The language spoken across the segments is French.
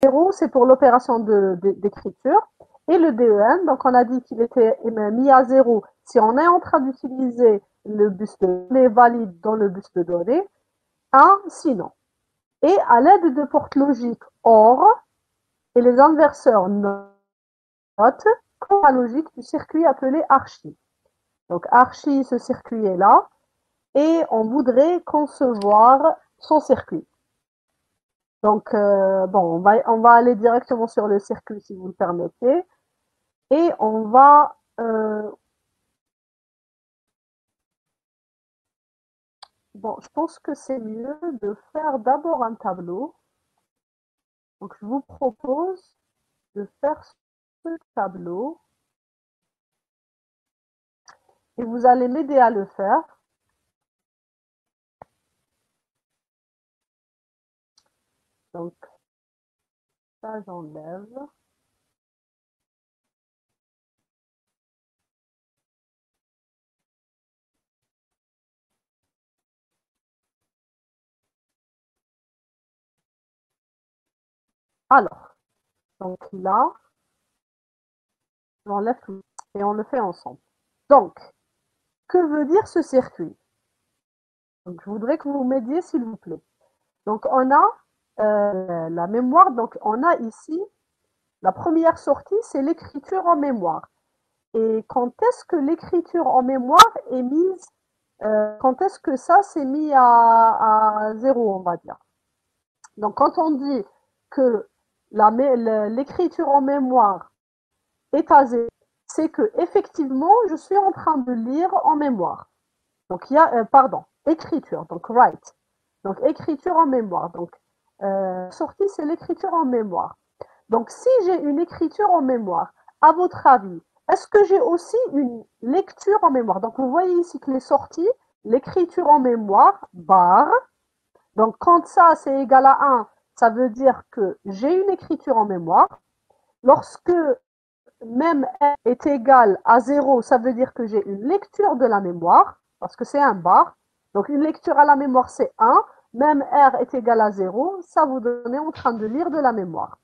0, c'est pour l'opération d'écriture. Et le DEN, donc on a dit qu'il était mis à 0 si on est en train d'utiliser le bus de données valide dans le bus de données. 1 sinon. Et à l'aide de portes logiques OR et les inverseurs NOT, comme la logique du circuit appelé archi. Donc archi, ce circuit est là, et on voudrait concevoir son circuit. Donc, bon, on va aller directement sur le circuit si vous le permettez. Et on va... bon, je pense que c'est mieux de faire d'abord un tableau. Donc, je vous propose de faire ce tableau. Et vous allez m'aider à le faire. Donc, ça, j'enlève. Alors, donc là, j'enlève tout et on le fait ensemble. Donc, que veut dire ce circuit? Donc, je voudrais que vous m'aidiez, s'il vous plaît. Donc, on a la mémoire. Donc, on a ici la première sortie, c'est l'écriture en mémoire. Et quand est-ce que l'écriture en mémoire est mise, quand est-ce que ça s'est mis à 0, on va dire. Donc, quand on dit que l'écriture en mémoire est à 0, c'est que effectivement, je suis en train de lire en mémoire. Donc, il y a, pardon, écriture, donc write. Donc, écriture en mémoire. Donc, sortie, c'est l'écriture en mémoire. Donc, si j'ai une écriture en mémoire, à votre avis, est-ce que j'ai aussi une lecture en mémoire? Donc, vous voyez ici que les sorties, l'écriture en mémoire, barre. Donc, quand ça, c'est égal à 1, ça veut dire que j'ai une écriture en mémoire. Lorsque même r est égal à 0, ça veut dire que j'ai une lecture de la mémoire, parce que c'est un bar. Donc, une lecture à la mémoire, c'est 1. Même r est égal à 0, ça vous donne en train de lire de la mémoire.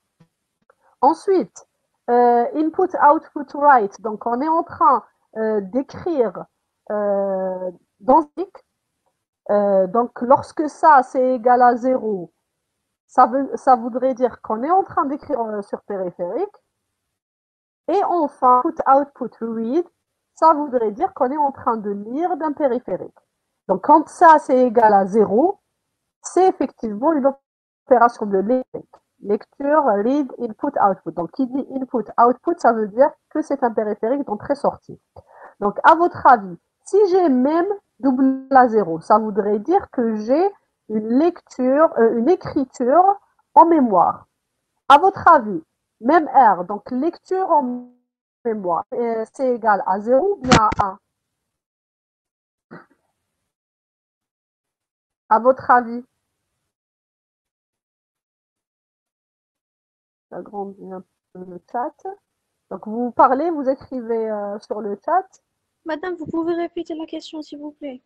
Ensuite, input, output, write. Donc, on est en train d'écrire dans donc, lorsque ça, c'est égal à 0, ça voudrait dire qu'on est en train d'écrire sur périphérique. Et enfin, input, output, read, ça voudrait dire qu'on est en train de lire d'un périphérique. Donc, quand ça, c'est égal à 0, c'est effectivement une opération de lecture, read, input, output. Donc, qui dit input, output, ça veut dire que c'est un périphérique d'entrée-sortie. Donc, à votre avis, si j'ai même double à 0, ça voudrait dire que j'ai une lecture, une écriture en mémoire. À votre avis, même R, donc lecture en mémoire, c'est égal à 0 ou bien à 1? À votre avis? J'agrandis un peu le chat. Donc, vous parlez, vous écrivez sur le chat. Madame, vous pouvez répéter la question, s'il vous plaît?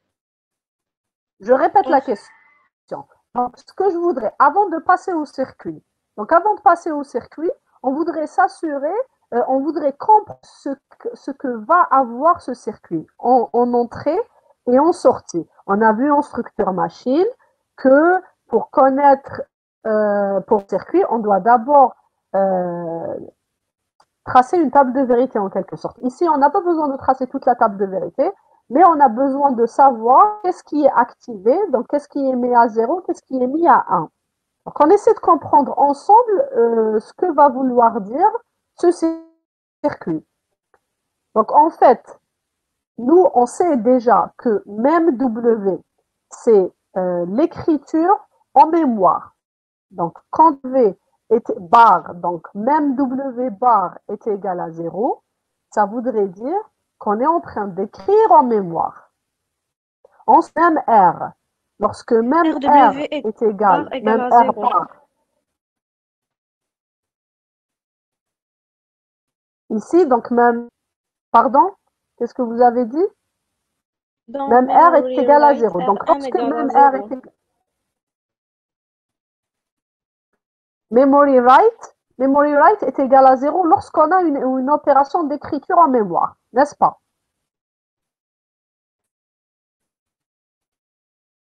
Je répète la Donc, question. Donc, ce que je voudrais, avant de passer au circuit, donc avant de passer au circuit, on voudrait s'assurer, on voudrait comprendre ce que va avoir ce circuit en entrée et en sortie. On a vu en structure machine que pour connaître pour le circuit, on doit d'abord tracer une table de vérité en quelque sorte. Ici, on n'a pas besoin de tracer toute la table de vérité, mais on a besoin de savoir qu'est-ce qui est activé, donc qu'est-ce qui est mis à 0, qu'est-ce qui est mis à 1. Donc on essaie de comprendre ensemble ce que va vouloir dire ce circuit. Donc en fait, nous, on sait déjà que même W, c'est l'écriture en mémoire. Donc, quand V est bar, donc même W bar est égal à 0, ça voudrait dire qu'on est en train d'écrire en mémoire. En même R, lorsque même R RW est égal, égale même à R 0. bar, ici, donc même, pardon, qu'est-ce que vous avez dit? Dans Même R est memory égal à write, 0. Donc, R1 lorsque égale à même R est 0. égal, Memory write est égal à 0 lorsqu'on a une opération d'écriture en mémoire, n'est-ce pas?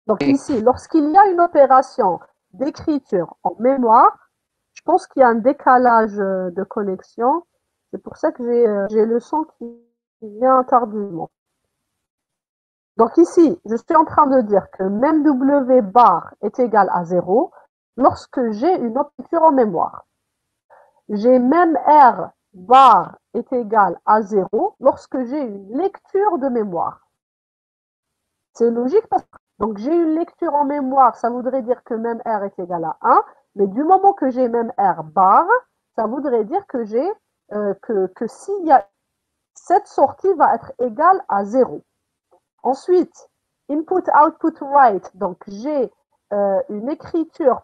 Donc ici, lorsqu'il y a une opération d'écriture en mémoire, je pense qu'il y a un décalage de connexion. C'est pour ça que j'ai le son qui vient tardivement. Donc ici, je suis en train de dire que même W bar est égal à 0 lorsque j'ai une écriture en mémoire. J'ai même R bar est égal à 0 lorsque j'ai une lecture de mémoire. C'est logique parce que donc j'ai une lecture en mémoire, ça voudrait dire que même R est égal à 1, mais du moment que j'ai même R bar, ça voudrait dire que j'ai que s'il y a cette sortie va être égale à 0. Ensuite, input-output write, donc j'ai une écriture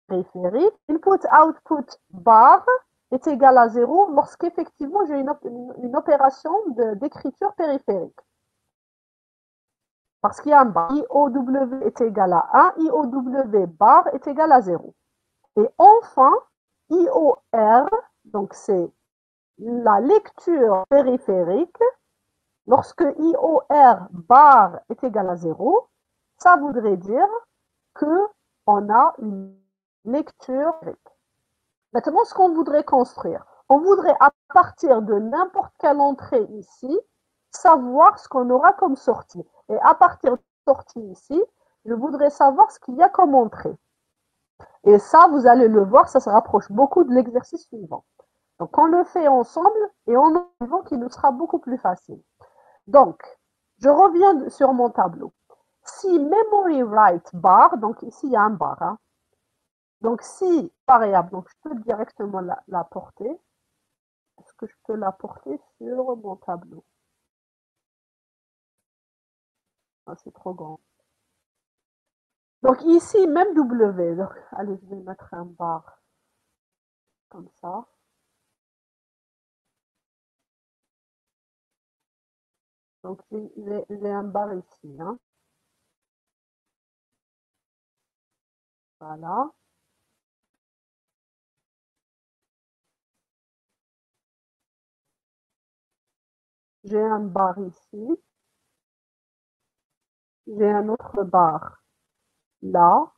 périphérique. Input-output bar est égal à 0 lorsqu'effectivement j'ai une opération d'écriture périphérique. Parce qu'il y a un bar. IOW est égal à 1, IOW bar est égal à 0. Et enfin, IOR, donc c'est la lecture périphérique. Lorsque IOR bar est égal à 0, ça voudrait dire qu'on a une lecture. Maintenant, ce qu'on voudrait construire, on voudrait à partir de n'importe quelle entrée ici, savoir ce qu'on aura comme sortie. Et à partir de sortie ici, je voudrais savoir ce qu'il y a comme entrée. Et ça, vous allez le voir, ça se rapproche beaucoup de l'exercice suivant. Donc, on le fait ensemble et en suivant qui nous sera beaucoup plus facile. Donc, je reviens sur mon tableau. Si memory write bar, donc ici il y a un bar, hein. Donc si variable, donc je peux directement la porter. Est-ce que je peux la porter sur mon tableau? Ah, c'est trop grand. Donc ici, même W. Donc, allez, je vais mettre un bar comme ça. Donc j'ai un bar ici, hein. Voilà. J'ai un bar ici. J'ai un autre bar là.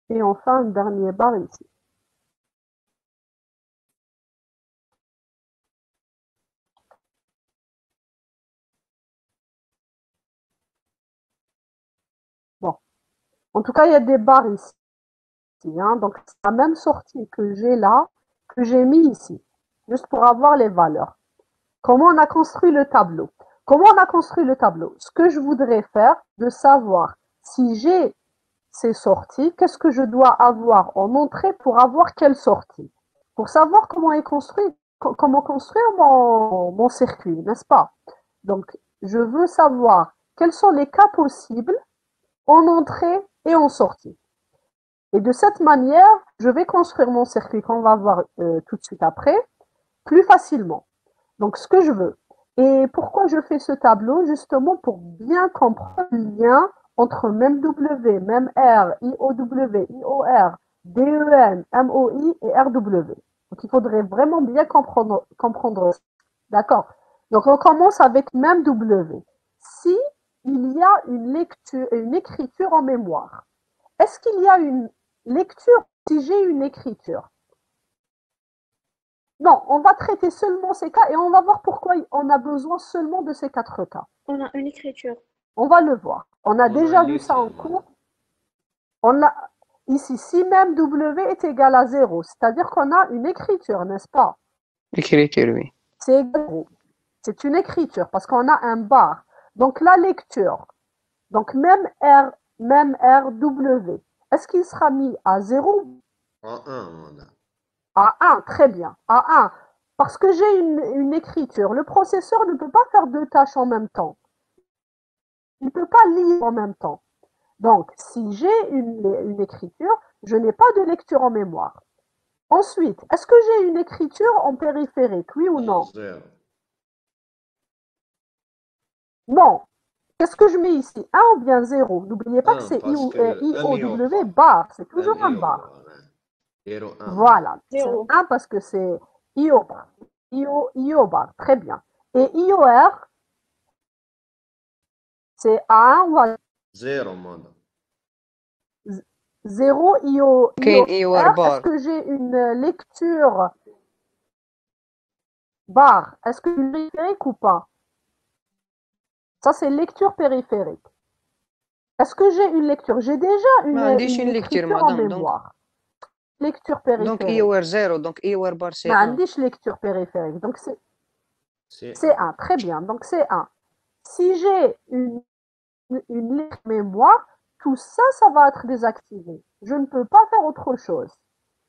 Et enfin un dernier bar ici. Bon. En tout cas, il y a des barres ici. Hein. Donc, c'est la même sortie que j'ai là, que j'ai mis ici, juste pour avoir les valeurs. Comment on a construit le tableau? Comment on a construit le tableau? Ce que je voudrais faire, de savoir si j'ai ces sorties, qu'est-ce que je dois avoir en entrée pour avoir quelle sortie? Pour savoir comment est construit, comment construire mon circuit, n'est-ce pas? Donc, je veux savoir quels sont les cas possibles en entrée et en sortie. Et de cette manière, je vais construire mon circuit qu'on va voir tout de suite après, plus facilement. Donc, ce que je veux. Et pourquoi je fais ce tableau? Justement pour bien comprendre le lien entre même W, même R, IOW, IOR, DEN, MOI et RW. Donc, il faudrait vraiment bien comprendre ça. D'accord? Donc, on commence avec même W. Si il y a une lecture, une écriture en mémoire, est-ce qu'il y a une lecture si j'ai une écriture? Non, on va traiter seulement ces cas et on va voir pourquoi on a besoin seulement de ces 4 cas. On a une écriture. On va le voir. On a On a déjà lu vu ça en seulement. cours. On a ici, si même W est égal à 0, c'est-à-dire qu'on a une écriture, n'est-ce pas? Écriture, oui. C'est égal à 0. C'est une écriture parce qu'on a un bar. Donc la lecture, donc même RW, est-ce qu'il sera mis à 0? En 1, on a. À 1, très bien. À 1. Parce que j'ai une écriture. Le processeur ne peut pas faire deux tâches en même temps. Il ne peut pas lire en même temps. Donc, si j'ai une écriture, je n'ai pas de lecture en mémoire. Ensuite, est-ce que j'ai une écriture en périphérique, oui ou non? Zéro. Non. Qu'est-ce que je mets ici? Un ou bien 0? N'oubliez pas que Un, c'est parce que un million IOW pas. bar, c'est Un toujours un million bar. pas. Zéro, un bar. Voilà, c'est Zéro. 1 parce que c'est IO bar. IO bar, très bien. Et IOR, c'est A1 ou A0? Zéro, madame. 0 كاين ايوار IOR. Est-ce بار. que j'ai une lecture bar? Est-ce que une périphérique ou pas? Ça, c'est lecture périphérique. Est-ce que j'ai une lecture? J'ai déjà ما عنديش une une lecture écriture en madame mémoire. Lecture donc périphérique. ايوار زيرو donc ايوار بار سي ما 1. عنديش lecture périphérique. Donc, C'est c'est un. 1. Très bien. Donc, c'est 1. Si j'ai une lecture mémoire, tout ça, ça va être désactivé. Je ne peux pas faire autre chose.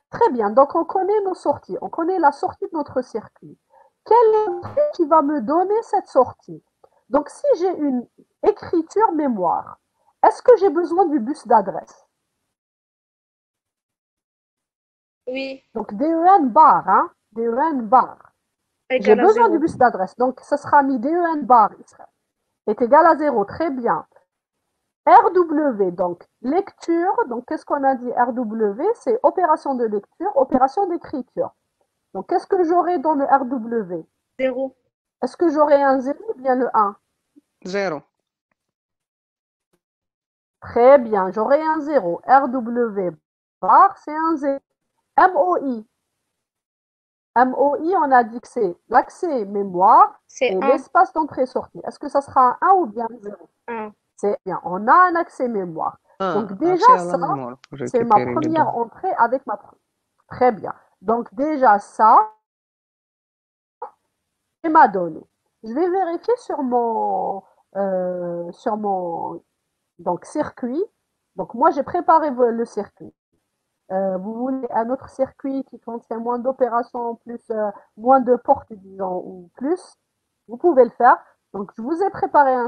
Très bien. Donc, on connaît nos sorties. On connaît la sortie de notre circuit. Quelle est l'entrée qui va me donner cette sortie? Donc, si j'ai une écriture mémoire, est-ce que j'ai besoin du bus d'adresse? Oui, Donc, DEN bar, hein? DEN bar. J'ai égal à besoin du zéro. bus d'adresse. Donc, ça sera mis DEN bar est égal à 0. Très bien. RW, donc lecture. Donc, qu'est-ce qu'on a dit? RW, c'est opération de lecture, opération d'écriture. Donc, qu'est-ce que j'aurai dans le RW? Zéro. Est-ce que j'aurai un 0 ou bien le 1? زيرو. Très bien, j'aurai un 0. RW bar, c'est un 0. MOI. MOI, on a dit que c'est l'accès mémoire C'est et un. l'espace d'entrée-sortie. Est-ce que ça sera un 1 ou bien 0? Un. C'est bien, on a un accès mémoire. Donc déjà accès à la ça, mémoire pour c'est ma récupérer les première données. entrée avec ma... Très bien. Donc déjà ça, c'est ma donnée. Je vais vérifier sur mon donc, circuit. Donc moi, j'ai préparé le circuit. Vous voulez un autre circuit qui contient moins d'opérations, plus moins de portes, disons, ou plus, vous pouvez le faire. Donc, je vous ai préparé un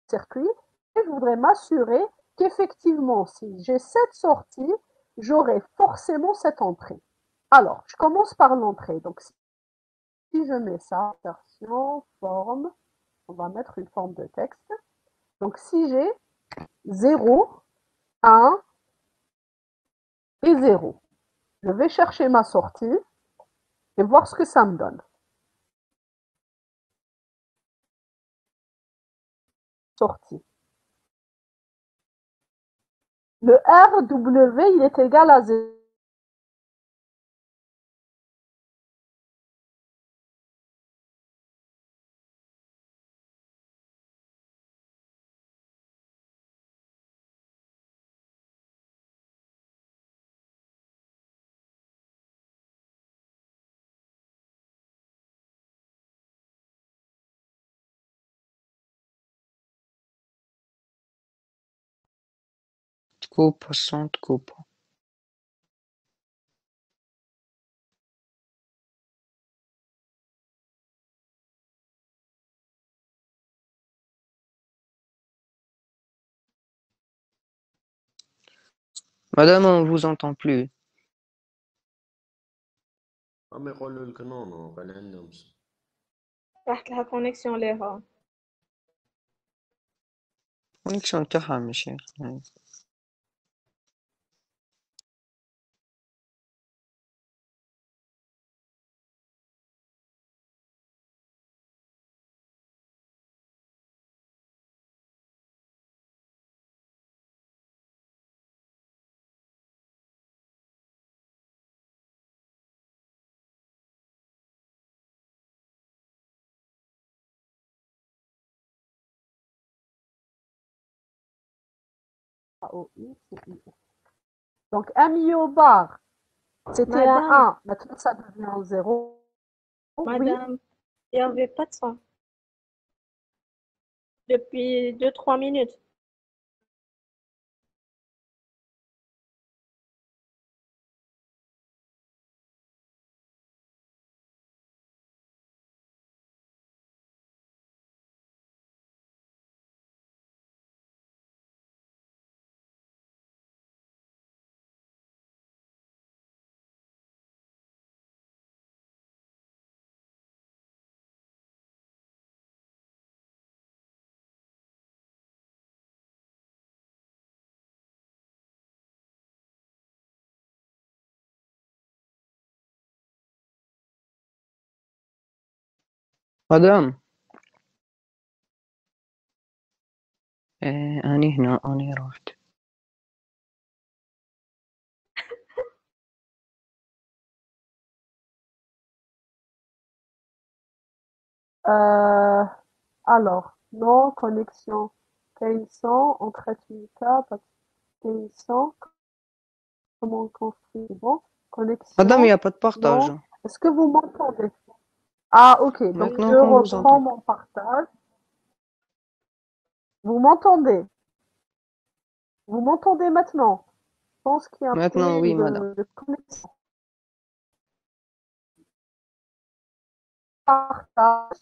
circuit et je voudrais m'assurer qu'effectivement, si j'ai cette sortie, j'aurai forcément cette entrée. Alors, je commence par l'entrée. Donc, si je mets ça, version, forme, on va mettre une forme de texte. Donc, si j'ai 0, 1 et 0, je vais chercher ma sortie et voir ce que ça me donne. Sortie. Le RW, il est égal à 0. تكوب الصون تكوب. Madame, on vous entend plus. عم يقولوا لك نو كان عندهم راحت لها كونيكسيون ليها. كونيكسيون تاعها ماشي. Donc, MIO bar, c'était un Madame, 1. Maintenant, ça devient un 0. Oui. madame, il n'y avait pas de son depuis 2, 3 minutes. مدام أني هنا أني رحت. Alors, non, connexion. Kaysan, on traite une cas, pas de Kaysan. Comment on construit? Bon, Madame, il n'y connexion, a pas de partage. non. Est-ce que vous m'entendez? Ah, ok, donc Maintenant je qu'on vous reprends entend. mon partage. Vous m'entendez? Vous m'entendez maintenant? Je pense qu'il y a un Maintenant, oui, problème madame. de connexion. Partage.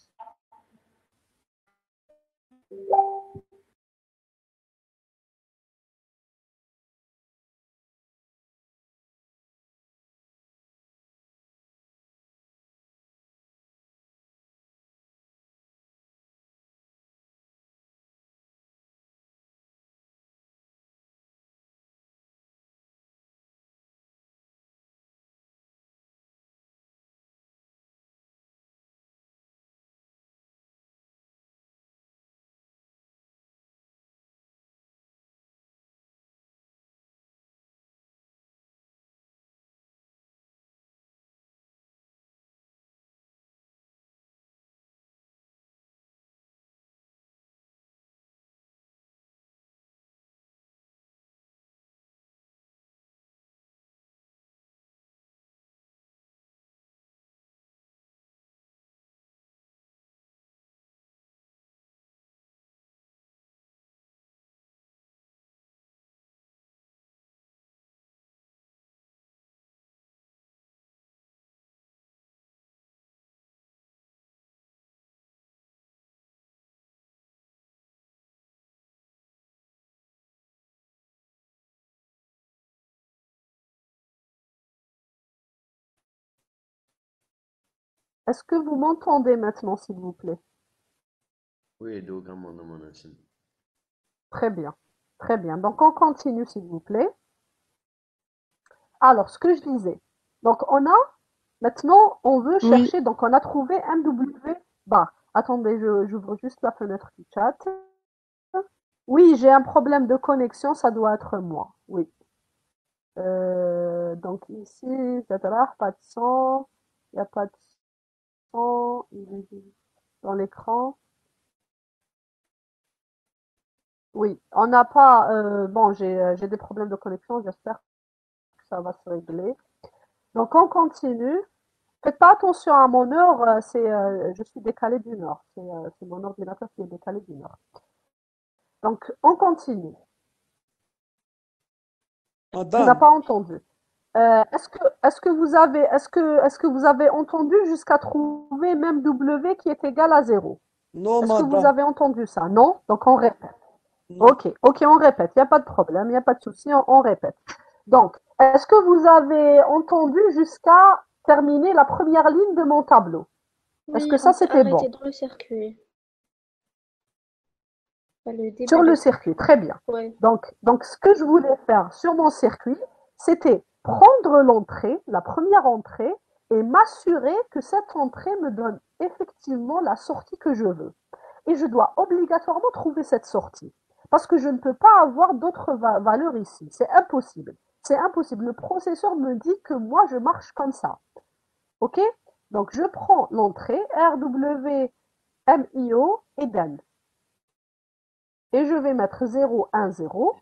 Est-ce que vous m'entendez maintenant, s'il vous plaît? Oui, donc, à mon avis. Très bien. Très bien. Donc, on continue, s'il vous plaît. Alors, ce que je disais. Donc, maintenant, on veut Oui. chercher, donc on a trouvé MW bar. Attendez, j'ouvre juste la fenêtre du chat. Oui, j'ai un problème de connexion, ça doit être moi. Oui. Donc ici, pas de son, il n'y a pas de son, il est dans l'écran. Oui, on n'a pas, bon, j'ai des problèmes de connexion, j'espère que ça va se régler. Donc on continue. Faites pas attention à mon heure, je suis décalée d'une heure. C'est mon ordinateur qui est décalé d'une heure. Donc on continue. Tu n'as Madame, pas entendu. Est-ce que vous avez entendu jusqu'à trouver même W qui est égal à zéro? non, Est-ce que vous madame, avez entendu ça? Non? Donc on répète. non. Ok, on répète. Il n'y a pas de problème, il n'y a pas de souci, on répète. Donc, est-ce que vous avez entendu jusqu'à terminer la première ligne de mon tableau? Est-ce que Oui, ça on s'est c'était arrêté bon? dans le circuit. Pas le Sur début le du circuit, circuit. très bien. Ouais. Donc ce que je voulais faire sur mon circuit, c'était prendre l'entrée, la première entrée, et m'assurer que cette entrée me donne effectivement la sortie que je veux. Et je dois obligatoirement trouver cette sortie. Parce que je ne peux pas avoir d'autres valeurs ici. C'est impossible. C'est impossible. Le processeur me dit que moi, je marche comme ça. OK? Donc, je prends l'entrée RW, MIO et DEN. Et je vais mettre 0, 1, 0.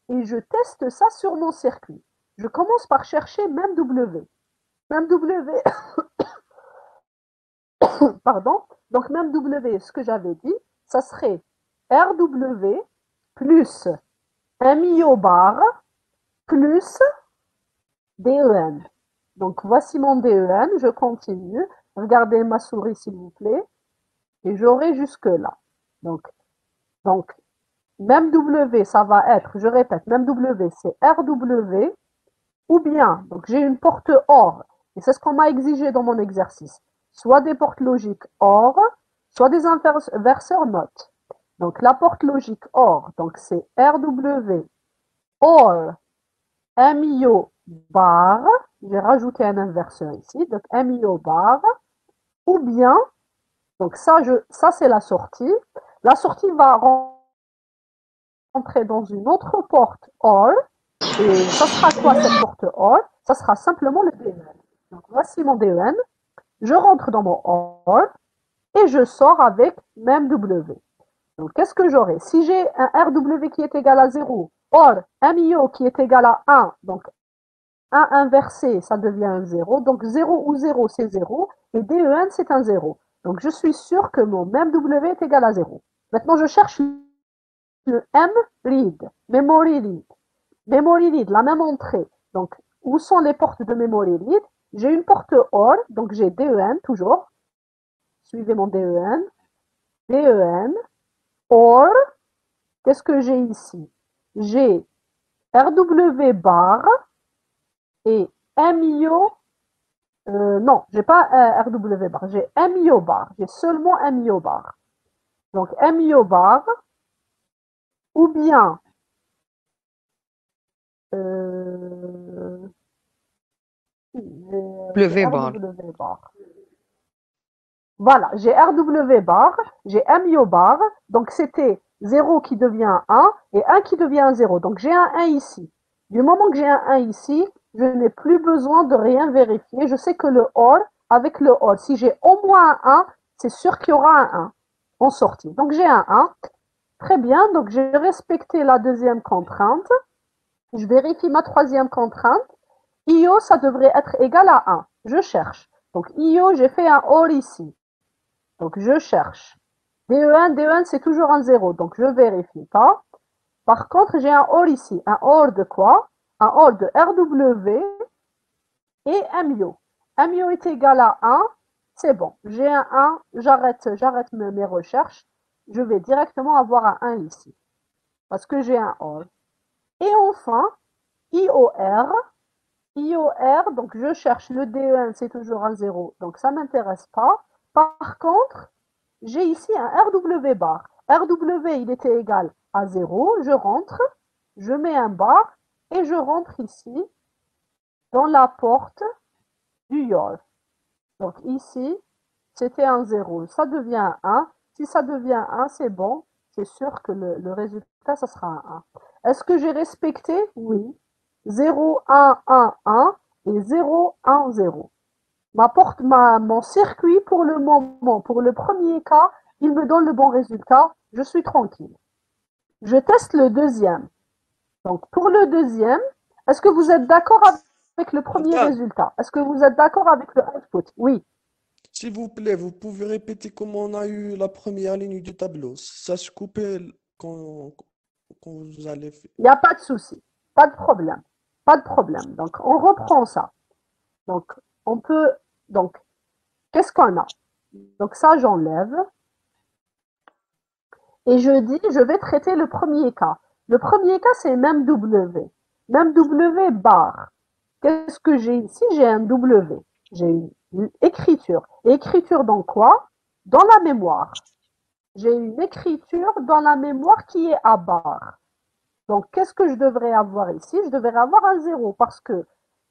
Et je teste ça sur mon circuit. Je commence par chercher même W. Même W, pardon. Donc, même W, ce que j'avais dit, ça serait RW plus MIO bar plus DEN. Donc, voici mon DEN. Je continue. Regardez ma souris, s'il vous plaît. Et j'aurai jusque-là. Donc, même W, ça va être, je répète, même W, c'est RW, ou bien, donc j'ai une porte OR, et c'est ce qu'on m'a exigé dans mon exercice, soit des portes logiques OR, soit des inverseurs NOT. Donc la porte logique OR, donc c'est RW OR MIO bar, j'ai rajouté un inverseur ici, donc MIO bar, ou bien Donc ça, ça c'est la sortie. La sortie va rentrer dans une autre porte OR. Et ça sera quoi cette porte OR? Ça sera simplement le DEN. Donc voici mon DEN. Je rentre dans mon OR et je sors avec même W. Donc qu'est-ce que j'aurai? Si j'ai un RW qui est égal à 0, or MIO qui est égal à 1, donc 1 inversé, ça devient un 0. Donc 0 ou 0, c'est 0. Et DEN, c'est un 0. Donc je suis sûr que mon même W est égal à 0. Maintenant, je cherche le M read, memory read. Memory read, la même entrée. Donc, où sont les portes de memory read? J'ai une porte OR, donc j'ai DEN toujours. Suivez mon DEN. DEN, OR, qu'est-ce que j'ai ici? J'ai RW bar et MIO. Non, j'ai pas RW bar, j'ai MIO bar. J'ai seulement MIO bar. Donc MIO bar ou bien W bar. RW bar. Voilà, j'ai RW bar, j'ai MIO bar, donc c'était 0 qui devient 1 et 1 qui devient 0. Donc j'ai un 1 ici. Du moment que j'ai un 1 ici, je n'ai plus besoin de rien vérifier. Je sais que le OR, avec le OR, si j'ai au moins un 1, c'est sûr qu'il y aura un 1 en sortie. Donc j'ai un 1. Très bien, donc j'ai respecté la deuxième contrainte. Je vérifie ma troisième contrainte. IO, ça devrait être égal à 1. Je cherche. Donc IO, j'ai fait un OR ici. Donc je cherche. DEN, c'est toujours un 0, donc je vérifie pas. Par contre, j'ai un OR ici. Un OR de quoi? Un OR de RW et MIO. MIO est égal à 1, c'est bon. J'ai un 1, j'arrête mes recherches. Je vais directement avoir un 1 ici. Parce que j'ai un OR. Et enfin, IOR. IOR, donc je cherche le DEN, c'est toujours un 0, donc ça ne m'intéresse pas. Par contre, j'ai ici un RW bar. RW, il était égal à 0, je rentre, je mets un bar et je rentre ici dans la porte du YOR. Donc ici, c'était un 0, ça devient un 1. Si ça devient 1, c'est bon, c'est sûr que le résultat, ça sera un 1. Est-ce que j'ai respecté? Oui. 0, 1, 1, 1 et 0, 1, 0. Mon circuit pour le moment, pour le premier cas, il me donne le bon résultat. Je suis tranquille. Je teste le deuxième. Donc, pour le deuxième, est-ce que vous êtes d'accord avec le premier résultat? Est-ce que vous êtes d'accord avec le output? Oui. S'il vous plaît, vous pouvez répéter comment on a eu la première ligne du tableau. Ça se coupait quand vous allez faire. Il n'y a pas de souci. Pas de problème. Pas de problème. Donc, on reprend ça. Donc, on peut... Donc, qu'est-ce qu'on a? Donc, ça, j'enlève. Et je dis, je vais traiter le premier cas. Le premier cas, c'est même W. Même W bar. Qu'est-ce que j'ai ici? J'ai un W. J'ai une écriture. Et écriture dans quoi? Dans la mémoire. J'ai une écriture dans la mémoire qui est à barre. Donc, qu'est-ce que je devrais avoir ici? Je devrais avoir un 0 parce que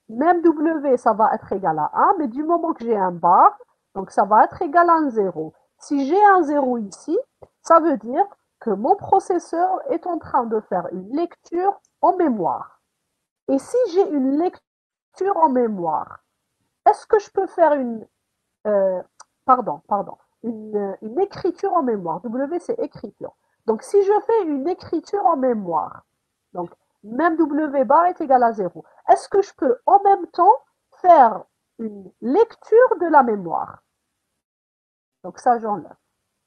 même W, ça va être égal à 1, mais du moment que j'ai un bar, donc ça va être égal à un 0. Si j'ai un 0 ici, ça veut dire que mon processeur est en train de faire une lecture en mémoire. Et si j'ai une lecture en mémoire, est-ce que je peux faire une écriture en mémoire? W, c'est écriture. Donc, si je fais une écriture en mémoire, donc même W bar est égal à 0, est-ce que je peux en même temps faire une lecture de la mémoire? Donc ça, j'enlève.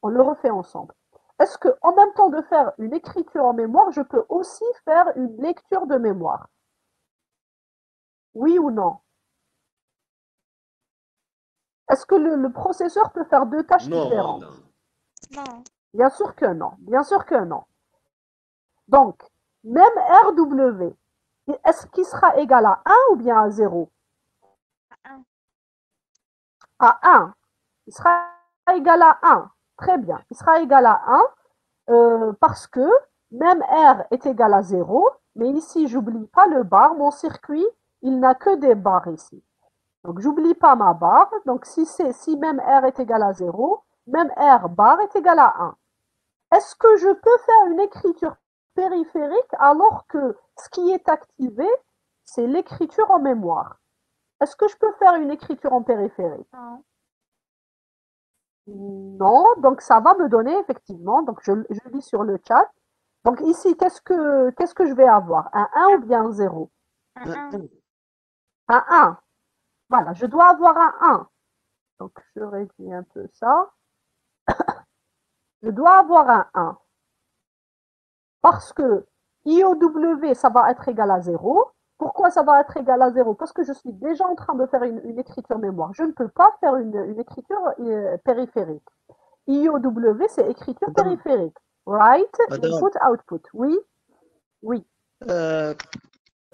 On le refait ensemble. Est-ce que en même temps de faire une écriture en mémoire, je peux aussi faire une lecture de mémoire? Oui ou non? Est-ce que le processeur peut faire deux tâches différentes? Non. Bien sûr que non. Bien sûr que non. Donc, même RW, est-ce qu'il sera égal à 1 ou bien à 0? À 1. Il sera égal à 1. Très bien. Il sera égal à 1 parce que même R est égal à 0, mais ici, j'oublie pas le bar. Mon circuit, il n'a que des barres ici. Donc, j'oublie pas ma barre. Donc, si même R est égal à 0, même R bar est égal à 1. Est-ce que je peux faire une écriture périphérique alors que ce qui est activé, c'est l'écriture en mémoire? Est-ce que je peux faire une écriture en périphérique? Non, donc ça va me donner effectivement, donc je lis sur le chat. Donc ici, qu'est-ce que je vais avoir? Un 1 ou bien un 0? Un 1. Voilà, je dois avoir un 1. Donc je réduis un peu ça. Je dois avoir un 1. Parce que IOW, ça va être égal à 0. Pourquoi ça va être égal à 0? Parce que je suis déjà en train de faire une écriture mémoire. Je ne peux pas faire une écriture périphérique. IOW, c'est écriture Madame, périphérique. Write, madame, input, output. Oui, oui.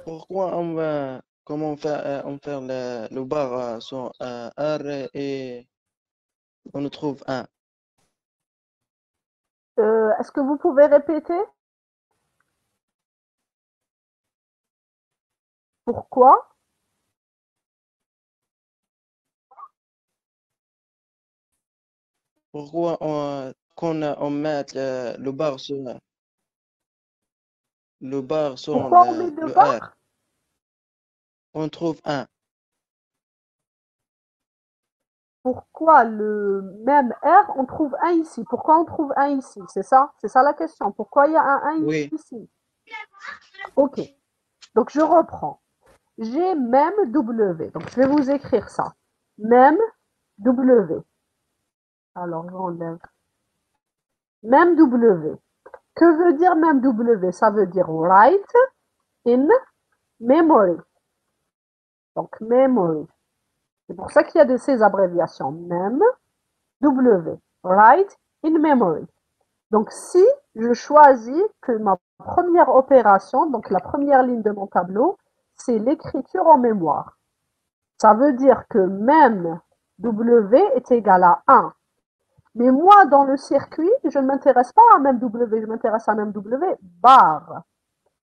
pourquoi comment on fait le bar sur R et on trouve 1? Est-ce que vous pouvez répéter? Pourquoi? Pourquoi on met le bar sur Pourquoi on met le le R? bar? On trouve 1. Pourquoi le même R, on trouve un ici? Pourquoi on trouve un ici? C'est ça? C'est ça la question. Pourquoi il y a un 1 Oui, ici? Ok. Donc je reprends. J'ai même W. Donc je vais vous écrire ça. Même W. Alors j'enlève. Même W. Que veut dire même W? Ça veut dire write in memory. Donc memory. C'est pour ça qu'il y a de ces abréviations. Même W. Write in memory. Donc si je choisis que ma première opération, donc la première ligne de mon tableau, c'est l'écriture en mémoire. Ça veut dire que même W est égal à 1. Mais moi, dans le circuit, je ne m'intéresse pas à même W, je m'intéresse à même W bar.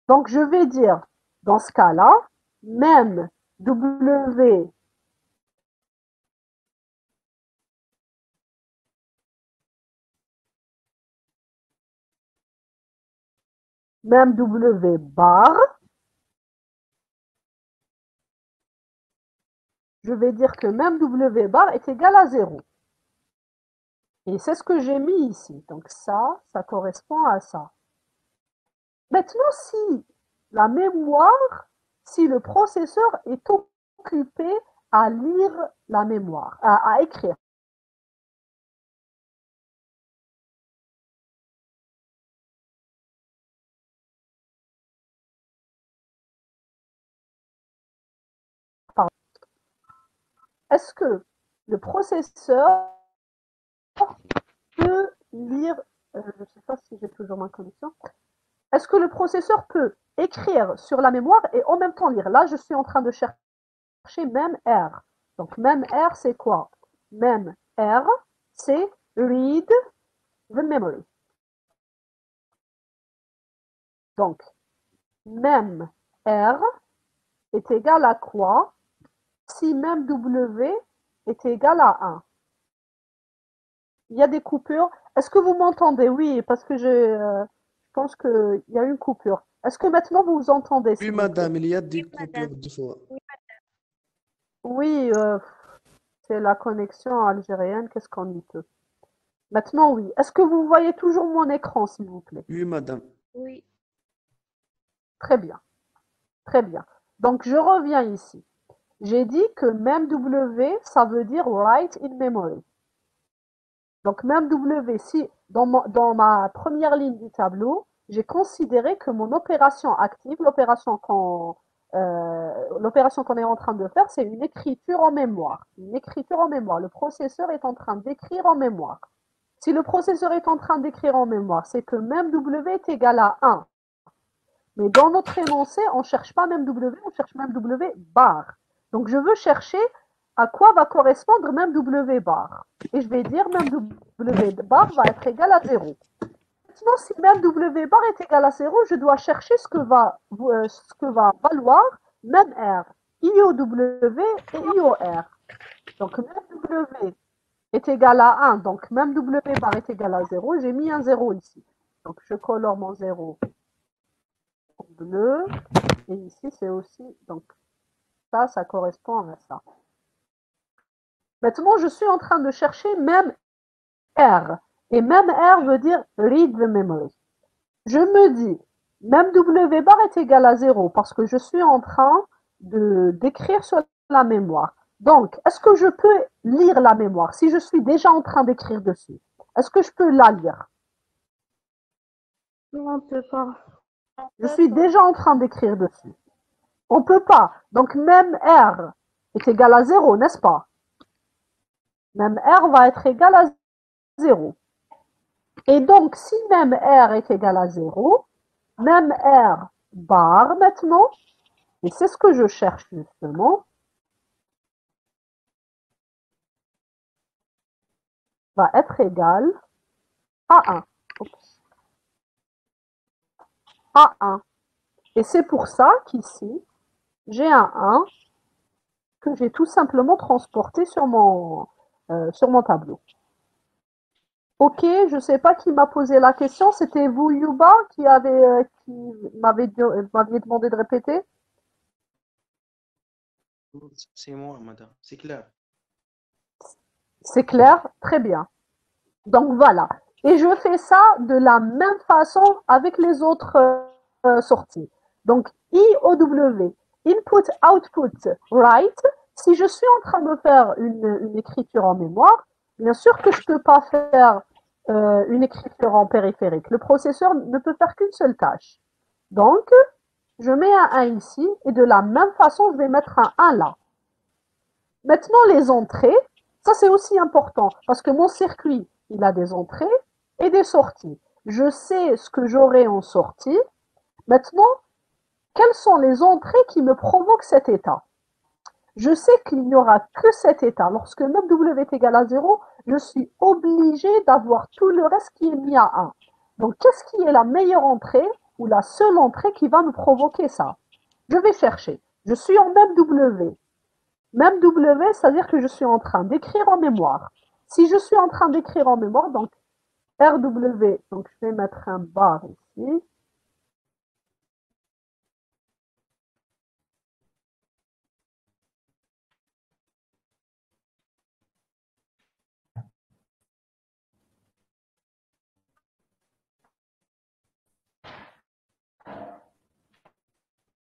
Donc je vais dire, dans ce cas-là, même W même W bar, je vais dire que même W bar est égal à 0. Et c'est ce que j'ai mis ici. Donc ça correspond à ça. Maintenant, si la mémoire, si le processeur est occupé à lire la mémoire, à écrire. Est-ce que le processeur peut lire, je ne sais pas si j'ai toujours ma connexion, est-ce que le processeur peut écrire sur la mémoire et en même temps lire? Là, je suis en train de chercher même R. Donc, même R, c'est quoi? Même R, c'est read the memory. Donc, même R est égal à quoi si même W est égal à 1? Il y a des coupures. Est-ce que vous m'entendez? Oui, parce que je pense qu'il y a une coupure. Est-ce que maintenant vous vous entendez, Oui, s'il vous plaît? madame, il y a des coupures de fois. Oui, c'est la connexion algérienne, qu'est-ce qu'on y peut? Maintenant, oui. Est-ce que vous voyez toujours mon écran, s'il vous plaît? Oui, madame. Oui. Très bien, très bien. Donc, je reviens ici. J'ai dit que même W, ça veut dire write in memory. Donc, même W, si dans ma première ligne du tableau, j'ai considéré que mon opération active, l'opération qu'on est en train de faire, c'est une écriture en mémoire. Une écriture en mémoire. Le processeur est en train d'écrire en mémoire. Si le processeur est en train d'écrire en mémoire, c'est que même W est égal à 1. Mais dans notre énoncé, on ne cherche pas même W, on cherche même W bar. Donc je veux chercher à quoi va correspondre même W bar. Et je vais dire même W bar va être égal à 0. Maintenant, si même W bar est égal à 0, je dois chercher ce que va valoir même R, IOW et IOR. Donc même W est égal à 1. Donc, même W bar est égal à 0. J'ai mis un 0 ici. Donc, je colore mon 0 en bleu. Et ici, c'est aussi... Donc, ça correspond à ça. Maintenant, je suis en train de chercher même R. Et même R veut dire read the memory. Je me dis, même W bar est égal à 0 parce que je suis en train d'écrire sur la mémoire. Donc, est-ce que je peux lire la mémoire si je suis déjà en train d'écrire dessus? Est-ce que je peux la lire? Non, on peut pas. Je suis déjà en train d'écrire dessus. On ne peut pas. Donc, même R est égal à 0, n'est-ce pas? Même R va être égal à 0. Et donc, si même R est égal à 0, même R bar maintenant, et c'est ce que je cherche justement, va être égal à 1. Oups. À 1. Et c'est pour ça qu'ici, j'ai un 1 que j'ai tout simplement transporté sur mon tableau. Ok, je ne sais pas qui m'a posé la question. C'était vous, Yuba, qui m'aviez demandé de répéter? C'est moi, madame. C'est clair. C'est clair? Très bien. Donc voilà. Et je fais ça de la même façon avec les autres sorties. Donc IOW, Input, Output, Write. Si je suis en train de faire une écriture en mémoire, bien sûr que je ne peux pas faire une écriture en périphérique. Le processeur ne peut faire qu'une seule tâche. Donc, je mets un 1 ici et de la même façon, je vais mettre un 1 là. Maintenant, les entrées, ça c'est aussi important parce que mon circuit, il a des entrées et des sorties. Je sais ce que j'aurai en sortie. Maintenant, quelles sont les entrées qui me provoquent cet état? Je sais qu'il n'y aura que cet état. Lorsque même W est égal à 0, je suis obligé d'avoir tout le reste qui est mis à 1. Donc, qu'est-ce qui est la meilleure entrée ou la seule entrée qui va me provoquer ça? Je vais chercher. Je suis en même W. Même W, c'est-à-dire que je suis en train d'écrire en mémoire. Si je suis en train d'écrire en mémoire, donc RW, donc je vais mettre un bar ici.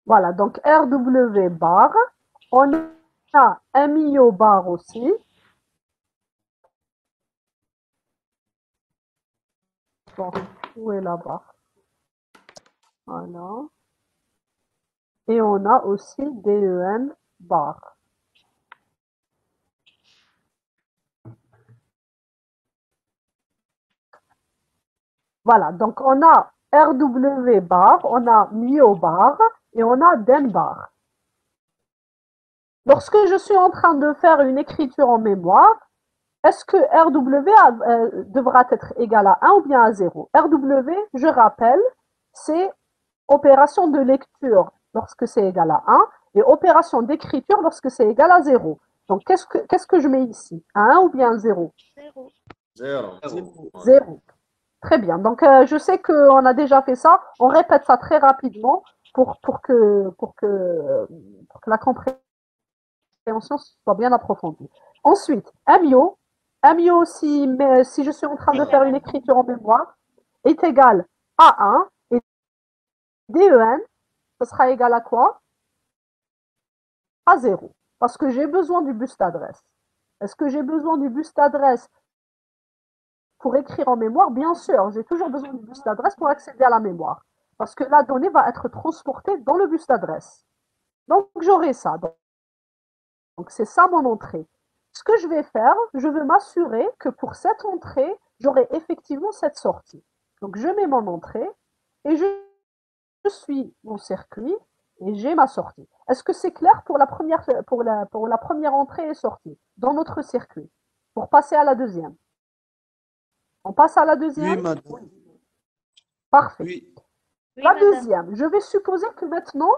Voilà, donc RW bar. On a MIO bar aussi. Bon, où est la barre? Voilà. Et on a aussi DEN bar. Voilà, donc on a RW bar, on a MIO bar et on a DEN bar. Lorsque je suis en train de faire une écriture en mémoire, est-ce que RW devra être égal à 1 ou bien à 0? RW, je rappelle, c'est opération de lecture lorsque c'est égal à 1 et opération d'écriture lorsque c'est égal à 0. Donc, qu'est-ce que je mets ici? Un 1 ou bien un 0? 0. 0. 0. Très bien. Donc, je sais qu'on a déjà fait ça. On répète ça très rapidement pour que la compréhension soit bien approfondie. Ensuite, MIO. MIO, si je suis en train de faire une écriture en mémoire, est égal à 1 et DEN, ce sera égal à quoi? À 0. Parce que j'ai besoin du bus d'adresse. Est-ce que j'ai besoin du bus d'adresse pour écrire en mémoire? Bien sûr, j'ai toujours besoin du bus d'adresse pour accéder à la mémoire. Parce que la donnée va être transportée dans le bus d'adresse. Donc, j'aurai ça. Donc, c'est ça mon entrée. Ce que je vais faire, je veux m'assurer que pour cette entrée, j'aurai effectivement cette sortie. Donc, je mets mon entrée et je suis mon circuit et j'ai ma sortie. Est-ce que c'est clair pour la première entrée et sortie dans notre circuit? Pour passer à la deuxième. On passe à la deuxième? Oui, madame. Parfait. Oui. Oui, La madame. deuxième, je vais supposer que maintenant,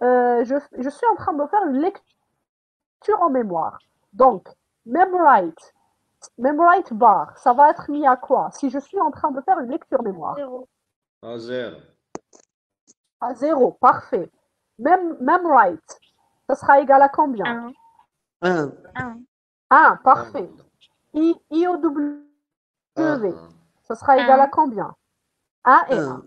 je suis en train de faire une lecture en mémoire. Donc, memWrite, memWrite bar, ça va être mis à quoi? Si je suis en train de faire une lecture mémoire. 0. À 0. À 0, parfait. Memwrite, ça sera égal à combien? 1. 1. 1. 1, parfait. IOW, Un. ça sera égal à 1. combien? 1 et 1. 1.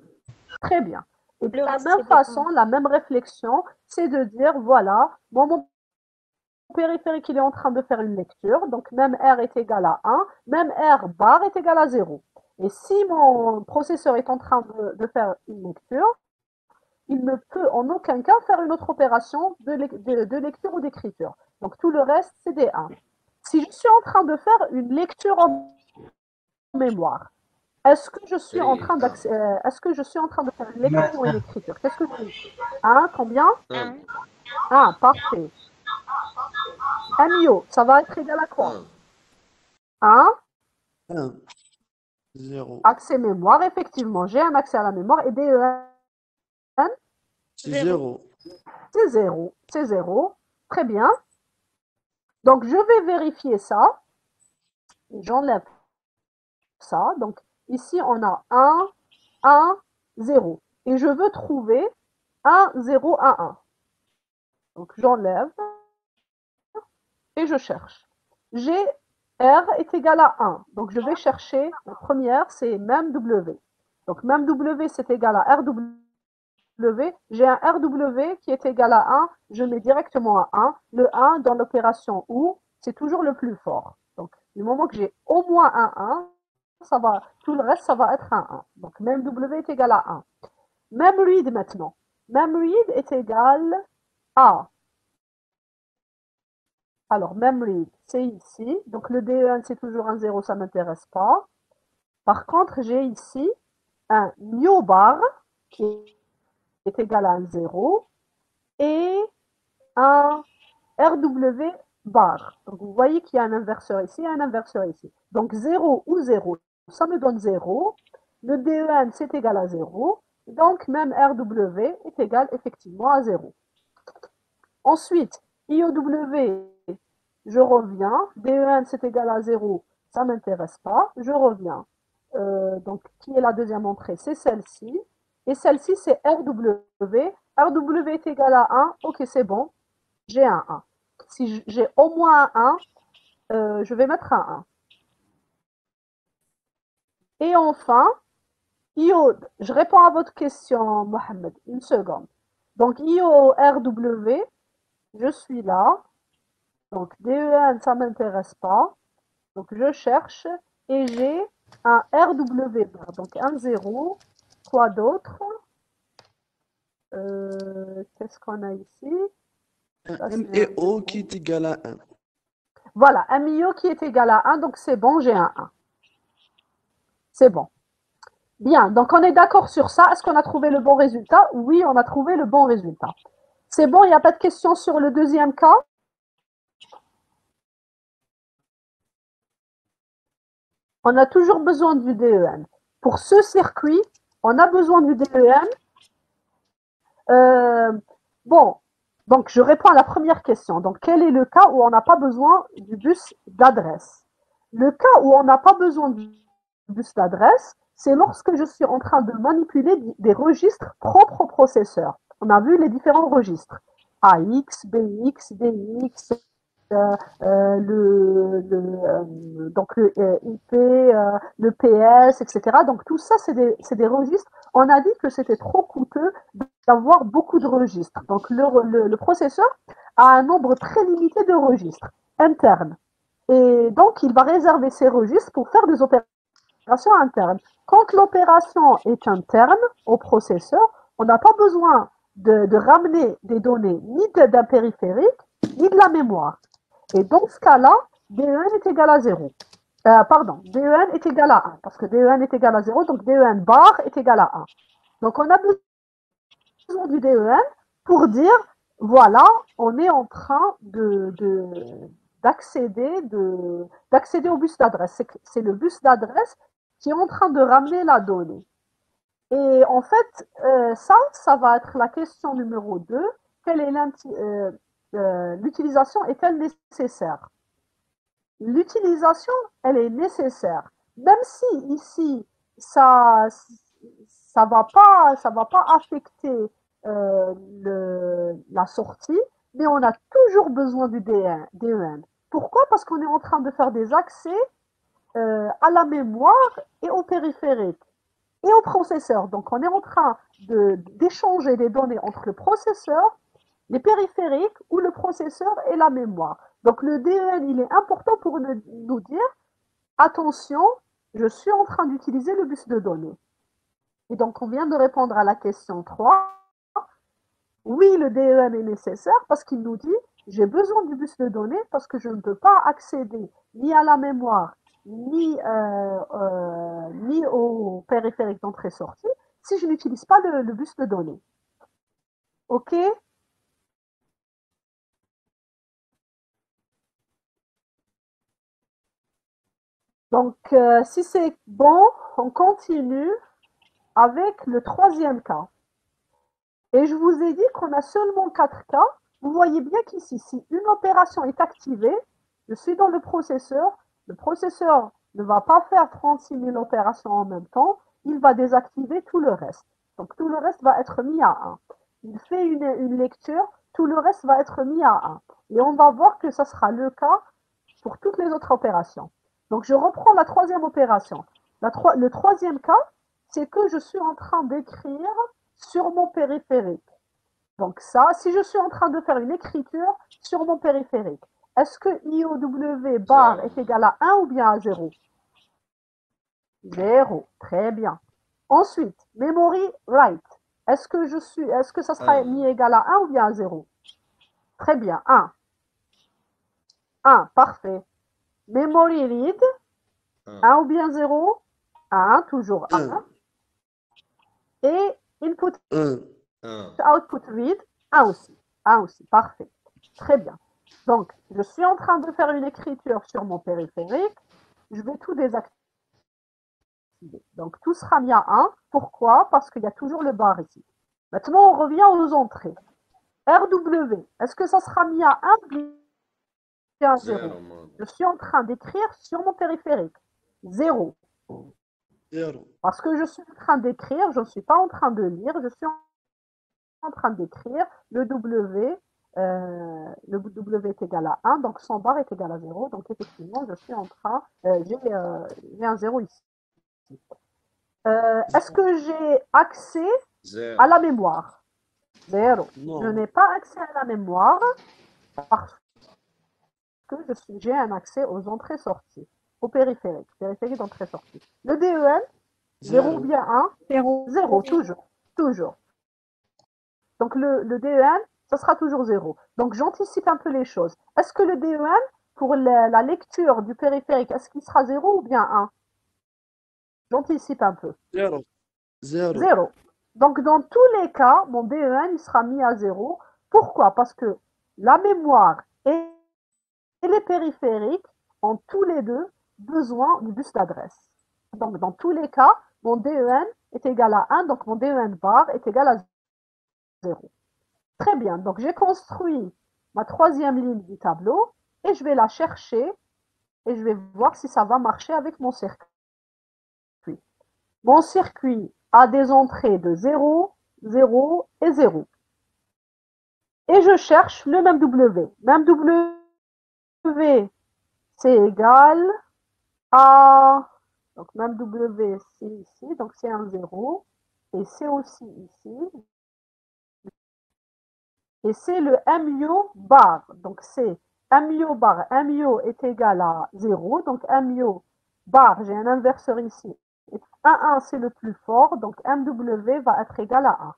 Très bien. Et de Le la reste, même c'est des façon, 1. la même réflexion, c'est de dire, voilà, mon périphérique, il est en train de faire une lecture, donc même R est égal à 1, même R bar est égal à 0. Et si mon processeur est en train de faire une lecture, il ne peut en aucun cas faire une autre opération de lecture ou d'écriture. Donc tout le reste, c'est des 1. Si je suis en train de faire une lecture en mémoire, est-ce que je suis en train de faire une lecture ou une écriture? Qu'est-ce que je dis? 1, combien? 1. 1, parfait. MIO, ça va être égal à quoi? 1, 1. 0. accès mémoire, effectivement, j'ai un accès à la mémoire, et DEN, C'est 0. 0. c'est 0, très bien. Donc je vais vérifier ça, j'enlève ça, donc ici on a 1, 1, 0, et je veux trouver 1, 0, 1, 1. Donc j'enlève et je cherche. G, R est égal à 1. Donc je vais chercher, la première c'est même W. Donc même W c'est égal à RW. J'ai un RW qui est égal à 1, je mets directement à 1. Le 1 dans l'opération OU, c'est toujours le plus fort. Donc du moment que j'ai au moins un 1, ça va, tout le reste ça va être un 1. Donc même W est égal à 1. Même read maintenant. Même read est égal à, alors même read c'est ici, donc le DE1 c'est toujours un 0, ça ne m'intéresse pas. Par contre j'ai ici un new bar qui est égal à un 0 et un RW bar. Donc vous voyez qu'il y a un inverseur ici et un inverseur ici. Donc 0 ou 0, ça me donne 0. Le DEN c'est égal à 0. Donc même RW est égal effectivement à 0. Ensuite, IOW, je reviens. DEN c'est égal à 0, ça ne m'intéresse pas. Je reviens. Donc qui est la deuxième entrée? C'est celle-ci. Et celle-ci c'est RW. RW est égal à 1. Ok, c'est bon. J'ai un 1. Si j'ai au moins un 1, je vais mettre un 1. Et enfin, IO, je réponds à votre question, Mohamed, une seconde. Donc, IORW, je suis là. Donc, DEN, ça ne m'intéresse pas. Donc, je cherche et j'ai un RW bar. Donc, un 0. Quoi d'autre? Qu'est-ce qu'on a ici? Ça, Un c'est un MEO 0. qui est égal à 1. Voilà, un MIO qui est égal à 1. Donc, c'est bon, j'ai un 1. C'est bon. Bien, donc on est d'accord sur ça. Est-ce qu'on a trouvé le bon résultat? Oui, on a trouvé le bon résultat. C'est bon, il n'y a pas de question sur le deuxième cas? On a toujours besoin du DEN. Pour ce circuit, on a besoin du DEN. Bon, donc je réponds à la première question. Donc, quel est le cas où on n'a pas besoin du bus d'adresse? Le cas où on n'a pas besoin du bus d'adresse, c'est lorsque je suis en train de manipuler des registres propres au processeur. On a vu les différents registres. AX, BX, DX, donc le IP, le PS, etc. Donc tout ça, c'est des registres. On a dit que c'était trop coûteux d'avoir beaucoup de registres. Donc le processeur a un nombre très limité de registres internes. Et donc, il va réserver ces registres pour faire des opérations internes. Quand l'opération est interne au processeur, on n'a pas besoin de ramener des données ni d'un périphérique, ni de la mémoire. Et dans ce cas-là, DEN est égal à 0. DEN est égal à 1, parce que DEN est égal à 0, donc DEN bar est égal à 1. Donc on a besoin du DEN pour dire, voilà, on est en train d'accéder au bus d'adresse. C'est le bus d'adresse qui est en train de ramener la donnée. Et en fait, ça va être la question numéro 2. Quelle est l'utilisation est-elle nécessaire? l'utilisation, elle est nécessaire. Même si ici, ça ça va pas affecter la sortie, mais on a toujours besoin du DEN. Pourquoi? Parce qu'on est en train de faire des accès à la mémoire et au périphérique et au processeur. Donc, on est en train d'échanger des données entre le processeur, les périphériques ou le processeur et la mémoire. Donc, le DEN, il est important pour nous dire, attention, je suis en train d'utiliser le bus de données. Et donc, on vient de répondre à la question 3. Oui, le DEN est nécessaire parce qu'il nous dit, j'ai besoin du bus de données parce que je ne peux pas accéder ni à la mémoire, ni au périphérique d'entrée-sortie si je n'utilise pas le bus de données. OK? Donc, si c'est bon, on continue avec le troisième cas. Et je vous ai dit qu'on a seulement 4 cas. Vous voyez bien qu'ici, si une opération est activée, je suis dans le processeur ne va pas faire 36 000 opérations en même temps, il va désactiver tout le reste. Donc tout le reste va être mis à 1. Il fait une lecture, tout le reste va être mis à 1. Et on va voir que ça sera le cas pour toutes les autres opérations. Donc je reprends la troisième opération. Le troisième cas, c'est que je suis en train d'écrire sur mon périphérique. Donc ça, si je suis en train de faire une écriture sur mon périphérique, est-ce que IOW bar est égal à 1 ou bien à 0? 0, très bien. Ensuite, memory write. Est-ce que ça sera mis égal à 1 ou bien à 0? Très bien, 1. 1, parfait. Memory read, 1 ou bien 0? 1, toujours 1. Et input output read, 1 aussi. 1 aussi, parfait. Très bien. Donc, je suis en train de faire une écriture sur mon périphérique. Je vais tout désactiver. Donc, tout sera mis à 1. Pourquoi? Parce qu'il y a toujours le bar ici. Maintenant, on revient aux entrées. RW, est-ce que ça sera mis à 1 ou bien à 0? Je suis en train d'écrire sur mon périphérique. 0. Parce que je suis en train d'écrire, je ne suis pas en train de lire, je suis en train d'écrire le W est égal à 1, donc son bar est égal à 0. Donc effectivement, je suis en train, j'ai un 0 ici. Est-ce que j'ai accès à la mémoire? 0. Je n'ai pas accès à la mémoire parce que j'ai un accès aux entrées-sorties, au périphérique d'entrée-sortie. Le DEN, 0 ou bien 1? 0. 0, toujours. Donc le DEN, ça sera toujours 0. Donc j'anticipe un peu les choses. Est-ce que le DEN, pour la lecture du périphérique, est-ce qu'il sera 0 ou bien 1? J'anticipe un peu. 0. 0. Donc dans tous les cas, mon DEN il sera mis à 0. Pourquoi? Parce que la mémoire et les périphériques ont tous les deux besoin du bus d'adresse. Donc dans tous les cas, mon DEN est égal à 1, donc mon DEN bar est égal à 0. Très bien, donc j'ai construit ma troisième ligne du tableau et je vais la chercher et je vais voir si ça va marcher avec mon circuit. Mon circuit a des entrées de 0, 0 et 0. Et je cherche le même W. Même W, c'est égal à... Donc même W, c'est ici, donc c'est un 0. Et c'est aussi ici. Et c'est le MIO bar. Donc c'est MIO bar. MIO est égal à 0. Donc MIO bar, j'ai un inverseur ici. 1, 1, c'est le plus fort. Donc MW va être égal à 1.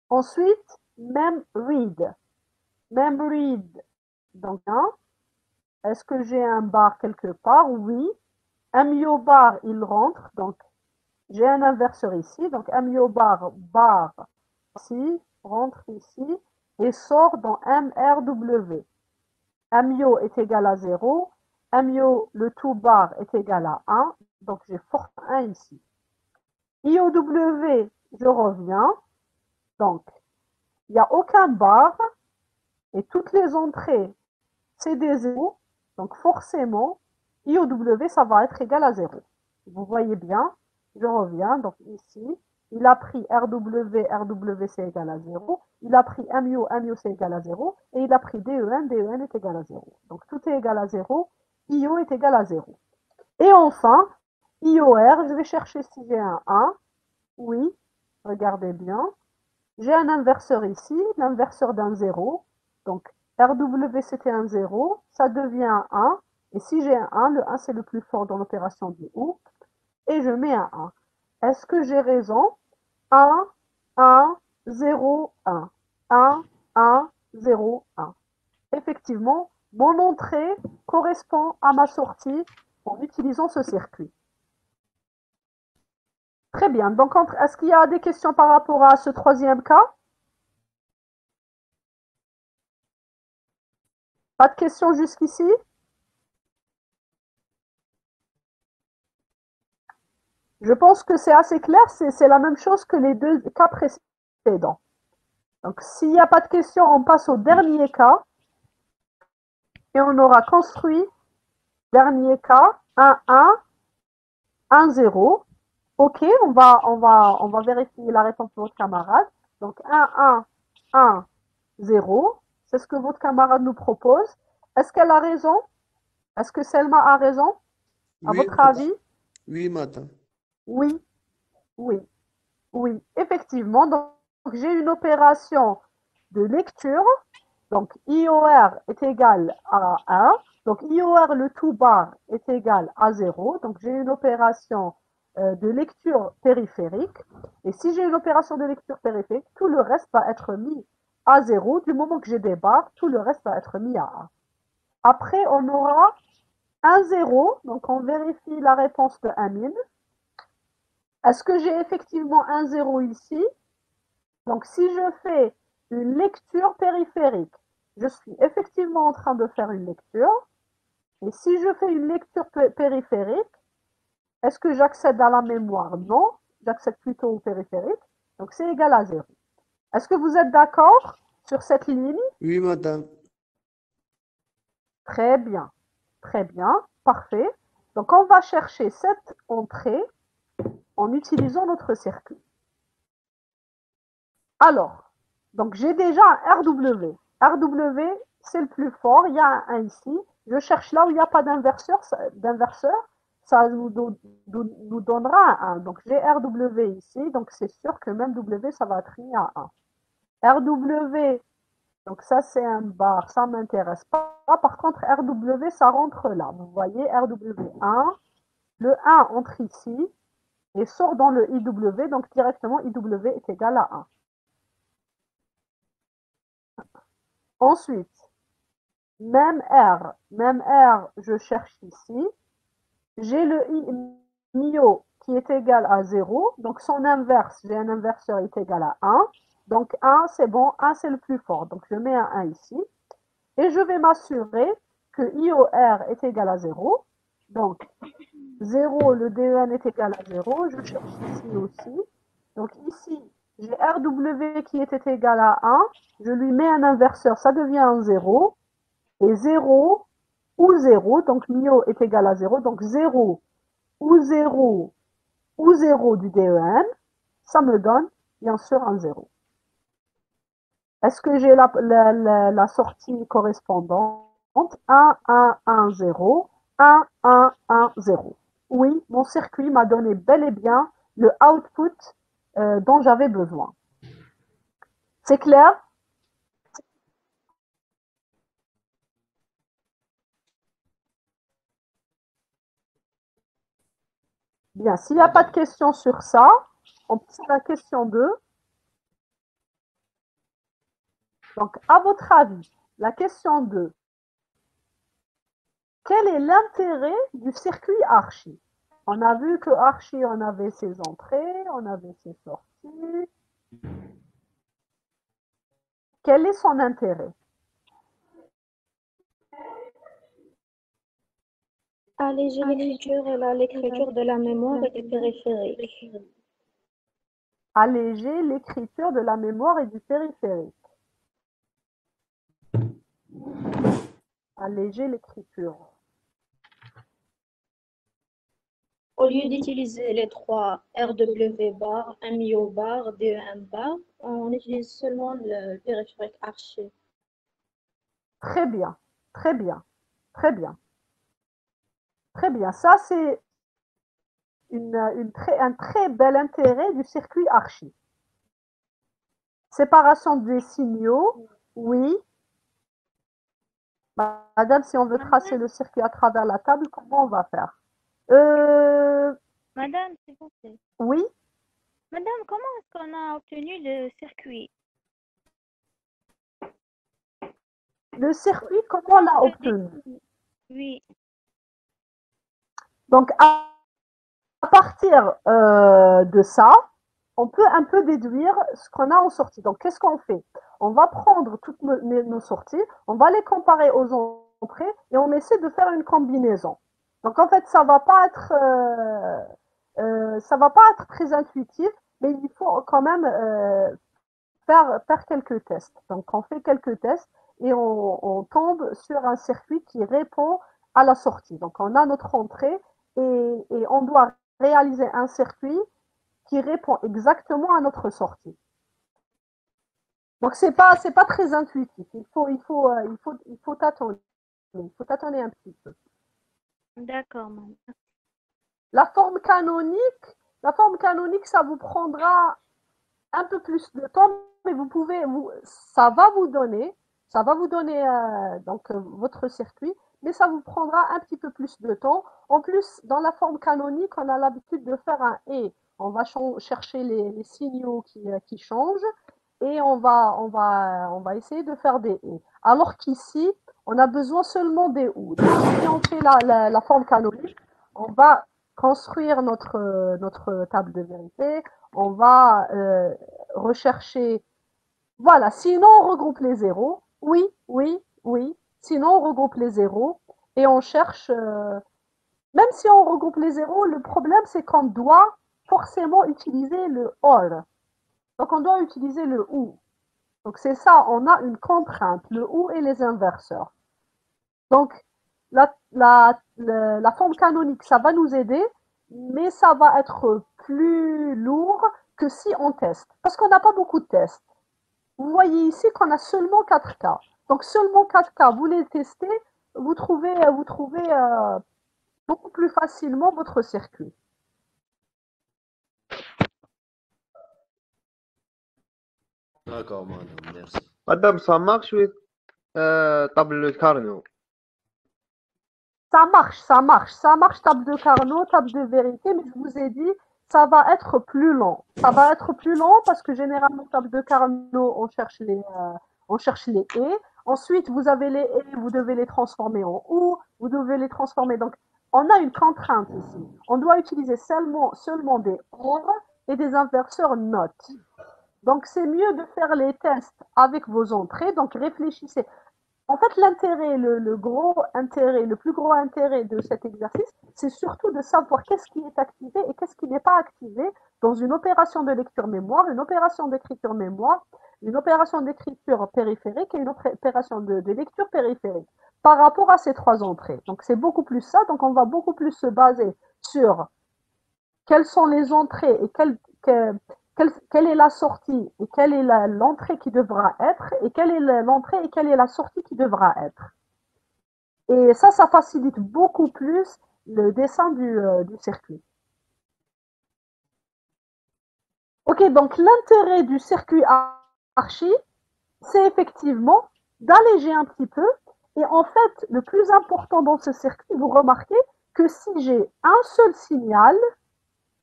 Ensuite, même read. Même read. Donc 1. Est-ce que j'ai un bar quelque part? Oui. MIO bar, il rentre. Donc j'ai un inverseur ici. Donc MIO bar ici, rentre ici et sort dans MRW. MIO est égal à 0. MIO, le tout bar, est égal à 1. Donc j'ai force 1 ici. IOW, je reviens. Donc, il n'y a aucun bar et toutes les entrées, c'est des 0. Donc forcément, IOW, ça va être égal à 0. Vous voyez bien, je reviens, donc ici, il a pris RW c'est égal à 0, il a pris MU c'est égal à 0, et il a pris DEN est égal à 0. Donc tout est égal à 0, IO est égal à 0. Et enfin, IOR, je vais chercher si j'ai un 1. Oui, regardez bien. J'ai un inverseur ici, l'inverseur d'un 0. Donc RW c'était un 0, ça devient un 1. Et si j'ai un 1, le 1 c'est le plus fort dans l'opération du OUP. Et je mets un 1. Est-ce que j'ai raison? 1, 1, 0, 1. 1, 1, 0, 1. Effectivement, mon entrée correspond à ma sortie en utilisant ce circuit. Très bien. Donc, est-ce qu'il y a des questions par rapport à ce troisième cas? Pas de questions jusqu'ici? Je pense que c'est assez clair. C'est la même chose que les deux cas précédents. Donc, s'il n'y a pas de questions, on passe au dernier cas. Et on aura construit, dernier cas, 1, 1, 1, 0. Ok, on va vérifier la réponse de votre camarade. Donc 1, 1, 1, 0. C'est ce que votre camarade nous propose. Est-ce qu'elle a raison? Est-ce que Selma a raison? À Oui, votre madame. avis? Oui, madame. Oui, oui, oui. Effectivement, donc j'ai une opération de lecture. Donc IOR est égal à 1. Donc IOR, le tout bar, est égal à 0. Donc j'ai une opération de lecture périphérique. Et si j'ai une opération de lecture périphérique, tout le reste va être mis à 0. Du moment que j'ai des barres, tout le reste va être mis à 1. Après, on aura un 0. Donc on vérifie la réponse de Amine. Est-ce que j'ai effectivement un 0 ici? Donc si je fais une lecture périphérique, je suis effectivement en train de faire une lecture. Et si je fais une lecture périphérique, est-ce que j'accède à la mémoire? Non, j'accède plutôt au périphérique. Donc c'est égal à 0. Est-ce que vous êtes d'accord sur cette ligne? Oui, madame. Très bien, parfait. Donc on va chercher cette entrée en utilisant notre circuit. Alors, donc j'ai déjà un RW. RW, c'est le plus fort. Il y a un 1 ici. Je cherche là où il n'y a pas d'inverseur. Ça nous donnera un 1. Donc j'ai RW ici. Donc c'est sûr que même W, ça va être mis à 1. RW, donc ça c'est un bar. Ça ne m'intéresse pas. Par contre, RW, ça rentre là. Vous voyez, RW1. Le 1 entre ici et sort dans le IW. Donc directement, IW est égal à 1. Ensuite, même R, je cherche ici. J'ai le MIO qui est égal à 0. Donc son inverse, j'ai un inverseur est égal à 1. Donc 1, c'est bon, 1 c'est le plus fort. Donc je mets un 1 ici. Et je vais m'assurer que IOR est égal à 0. Donc 0, le DEN est égal à 0. Je cherche ici aussi. Donc ici, j'ai RW qui était égal à 1. Je lui mets un inverseur, ça devient un 0. Et 0 ou 0, donc MIO est égal à 0. Donc 0 ou 0 ou 0 du DEN, ça me donne bien sûr un 0. Est-ce que j'ai la sortie correspondante? 1, 1, 1, 0, 1, 1, 1, 0. Oui, mon circuit m'a donné bel et bien le output dont j'avais besoin. C'est clair? Bien, s'il n'y a pas de questions sur ça, on passe à la question 2. Donc, à votre avis, la question 2, quel est l'intérêt du circuit Archi? On a vu que Archi, on avait ses entrées, on avait ses sorties. Quel est son intérêt? Alléger l'écriture et l'écriture de la mémoire et du périphérique. Alléger l'écriture de la mémoire et du périphérique. Alléger l'écriture. Au lieu d'utiliser les trois RW bar, MIO bar, DEM bar, on utilise seulement le périphérique archi. Très bien, très bien, très bien, très bien. Ça, c'est un très bel intérêt du circuit archi. Séparation des signaux, oui. Madame, si on veut tracer le circuit à travers la table, comment on va faire? Madame, s'il vous plaît. Oui, Madame, comment est-ce qu'on a obtenu le circuit? le circuit, comment on l'a obtenu? Oui, Donc, à partir de ça, on peut un peu déduire ce qu'on a en sortie. Donc, qu'est-ce qu'on fait? On va prendre toutes nos sorties, on va les comparer aux entrées et on essaie de faire une combinaison. Donc, en fait, ça va pas être très intuitif, mais il faut quand même faire quelques tests. Donc, on fait quelques tests et on tombe sur un circuit qui répond à la sortie. Donc, on a notre entrée et on doit réaliser un circuit qui répond exactement à notre sortie. Donc, c'est pas très intuitif. Il faut tâtonner. Il faut tâtonner un petit peu. d'accord, madame. La forme canonique, ça vous prendra un peu plus de temps, mais ça va vous donner votre circuit, mais ça vous prendra un petit peu plus de temps. En plus, dans la forme canonique, on a l'habitude de faire un et. On va chercher les signaux qui changent et on va essayer de faire des et. Alors qu'ici, on a besoin seulement des ou. Donc, si on fait la forme canonique, on va construire notre table de vérité, on va rechercher. Voilà, sinon on regroupe les zéros. Oui, oui, oui. Sinon on regroupe les zéros et on cherche. Même si on regroupe les zéros, le problème c'est qu'on doit forcément utiliser le or. Donc on doit utiliser le ou. Donc c'est ça, on a une contrainte, le ou et les inverseurs. Donc la forme canonique, ça va nous aider, mais ça va être plus lourd que si on teste. Parce qu'on n'a pas beaucoup de tests. Vous voyez ici qu'on a seulement 4 cas. Donc seulement 4 cas, vous les testez, vous trouvez beaucoup plus facilement votre circuit. D'accord, madame, merci. Madame, ça marche avec table Carnot. Ça marche, table de Carnot, table de vérité, mais je vous ai dit, ça va être plus lent. Ça va être plus lent parce que généralement, table de Carnot, on cherche les et. Ensuite, vous avez les et, vous devez les transformer en ou, vous devez les transformer. Donc, on a une contrainte ici. On doit utiliser seulement des or et des inverseurs not. Donc, c'est mieux de faire les tests avec vos entrées. Donc, réfléchissez. En fait, l'intérêt, le plus gros intérêt de cet exercice, c'est surtout de savoir qu'est-ce qui est activé et qu'est-ce qui n'est pas activé dans une opération de lecture-mémoire, une opération d'écriture-mémoire, une opération d'écriture périphérique et une opération de lecture périphérique par rapport à ces trois entrées. Donc, c'est beaucoup plus ça. Donc, on va beaucoup plus se baser sur quelles sont les entrées et quelle est la sortie et quelle est l'entrée qui devra être et quelle est l'entrée et quelle est la sortie qui devra être. Et ça facilite beaucoup plus le dessin du circuit. Ok, donc l'intérêt du circuit archi, c'est effectivement d'alléger un petit peu. Et en fait, le plus important dans ce circuit, vous remarquez que si j'ai un seul signal,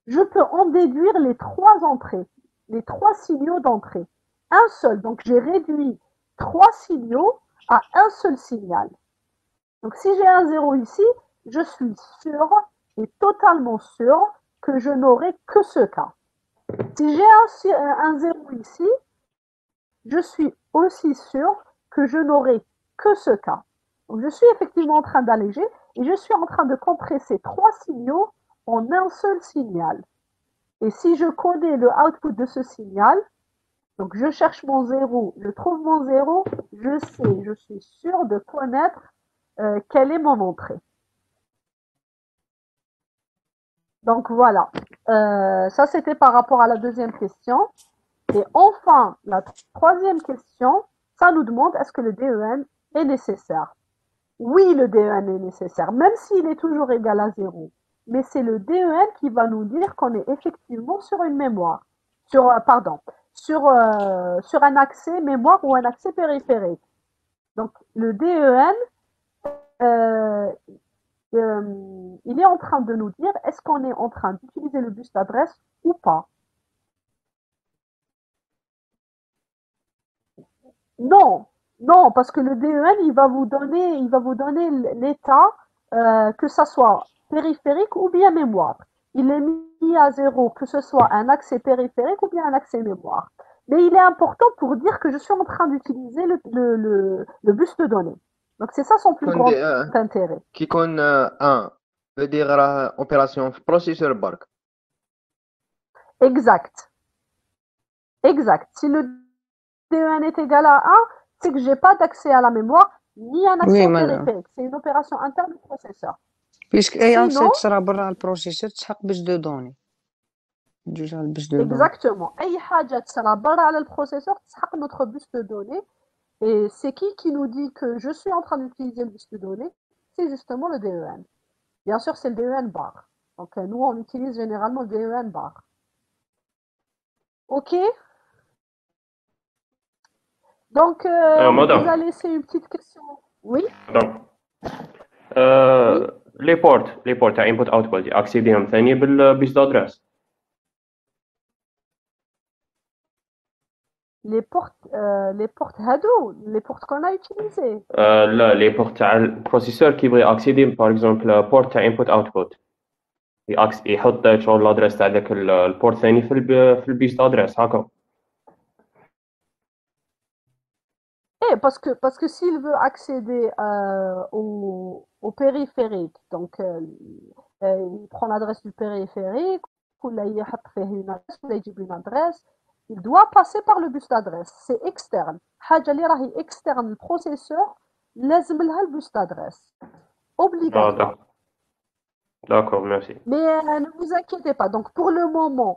je peux en déduire les trois entrées, les trois signaux d'entrée. Un seul, donc j'ai réduit trois signaux à un seul signal. Donc si j'ai un 0 ici, je suis sûr et totalement sûr que je n'aurai que ce cas. Si j'ai un 0 ici, je suis aussi sûr que je n'aurai que ce cas. Donc je suis effectivement en train d'alléger et je suis en train de compresser trois signaux en un seul signal. Et si je connais le output de ce signal, donc je cherche mon 0, je trouve mon 0, je suis sûr de connaître quelle est mon entrée. Donc voilà, ça c'était par rapport à la deuxième question. Et enfin, la troisième question, ça nous demande est-ce que le DEN est nécessaire? Oui, le DEN est nécessaire, même s'il est toujours égal à 0. Mais c'est le DEN qui va nous dire qu'on est effectivement sur une mémoire, pardon, sur un accès mémoire ou un accès périphérique. Donc le DEN, euh, il est en train de nous dire est-ce qu'on est en train d'utiliser le bus d'adresse ou pas. Non, non, parce que le DEN, il va vous donner l'état, que ça soit périphérique ou bien mémoire. Il est mis à 0, que ce soit un accès périphérique ou bien un accès mémoire. Mais il est important pour dire que je suis en train d'utiliser le bus de données. Donc c'est ça son plus كون grand دي intérêt. كي يكون veut dire راه اوبيراسيون في بروسيسور برك. Exact, exact. Si le DEN est égal à 1, c'est que j'ai pas d'accès à la mémoire ni un accès وي au مدام périphérique. C'est une opération interne du processeur. بيسك اي Sinon, اكسي تصرا برا البروسيسور تسحق باش دو دوني جوج على باش دو دوني exactement. أي حاجة تصرا برا على البروسيسور تسحق notre bus de données. Et c'est qui nous dit que je suis en train d'utiliser le bus de données? C'est justement le DEN. Bien sûr, c'est le DEN bar. Donc nous, on utilise généralement le DEN bar. OK? Donc, on vous a مدام laissé une petite question. Oui? مدام Oui? لي بورت تاع انبوت اوتبوت اكسيديهم ثاني بالبيس دادريس Les portes Hado, les portes qu'on a utilisées. لا لي بورت تاع البروسيسور كيبغي اكسيدي باغ اكزومبل بورت تاع انبوت اوتبوت يحط شغل لادريس تاع ذاك البورت ثاني في البيس دادريس هكا. Eh, parce que s'il veut accéder au périphérique, donc il prend l'adresse du périphérique, ou là il يحط فيه une adresse, ou là il dit une adresse, il doit passer par le bus d'adresse. C'est externe. حاجة اللي راهي externe البروسيسور لازم لها البus d'adresse. Obligatoire. داكور ميرسي. Mais ne vous inquiétez pas. Donc pour le moment,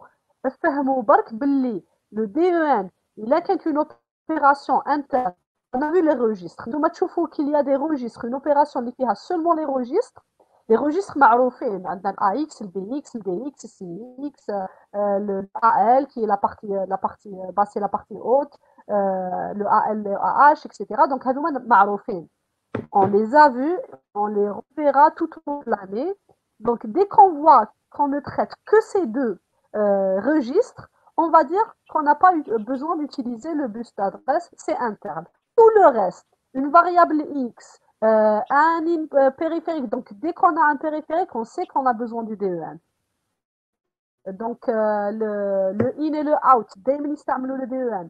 فهموا برك باللي le DEN, il a qu'une opération interne. On a vu les registres. Nous تشوفوا qu'il y a des registres, une opération اللي فيها seulement les registres. Les registres معروفين. عندنا AX, le BX, le DX, le CX, le AL qui est la partie basse et la partie haute, le AL, le AH, etc. Donc هذوما معروفين. On les a vus, on les reverra tout au long de l'année. Donc dès qu'on voit qu'on ne traite que ces deux registres, on va dire qu'on n'a pas eu besoin d'utiliser le bus d'adresse, c'est interne. Tout le reste, une variable X, un périphérique, donc dès qu'on a un périphérique, on sait qu'on a besoin du DEN. Donc le in et le out, le DEN.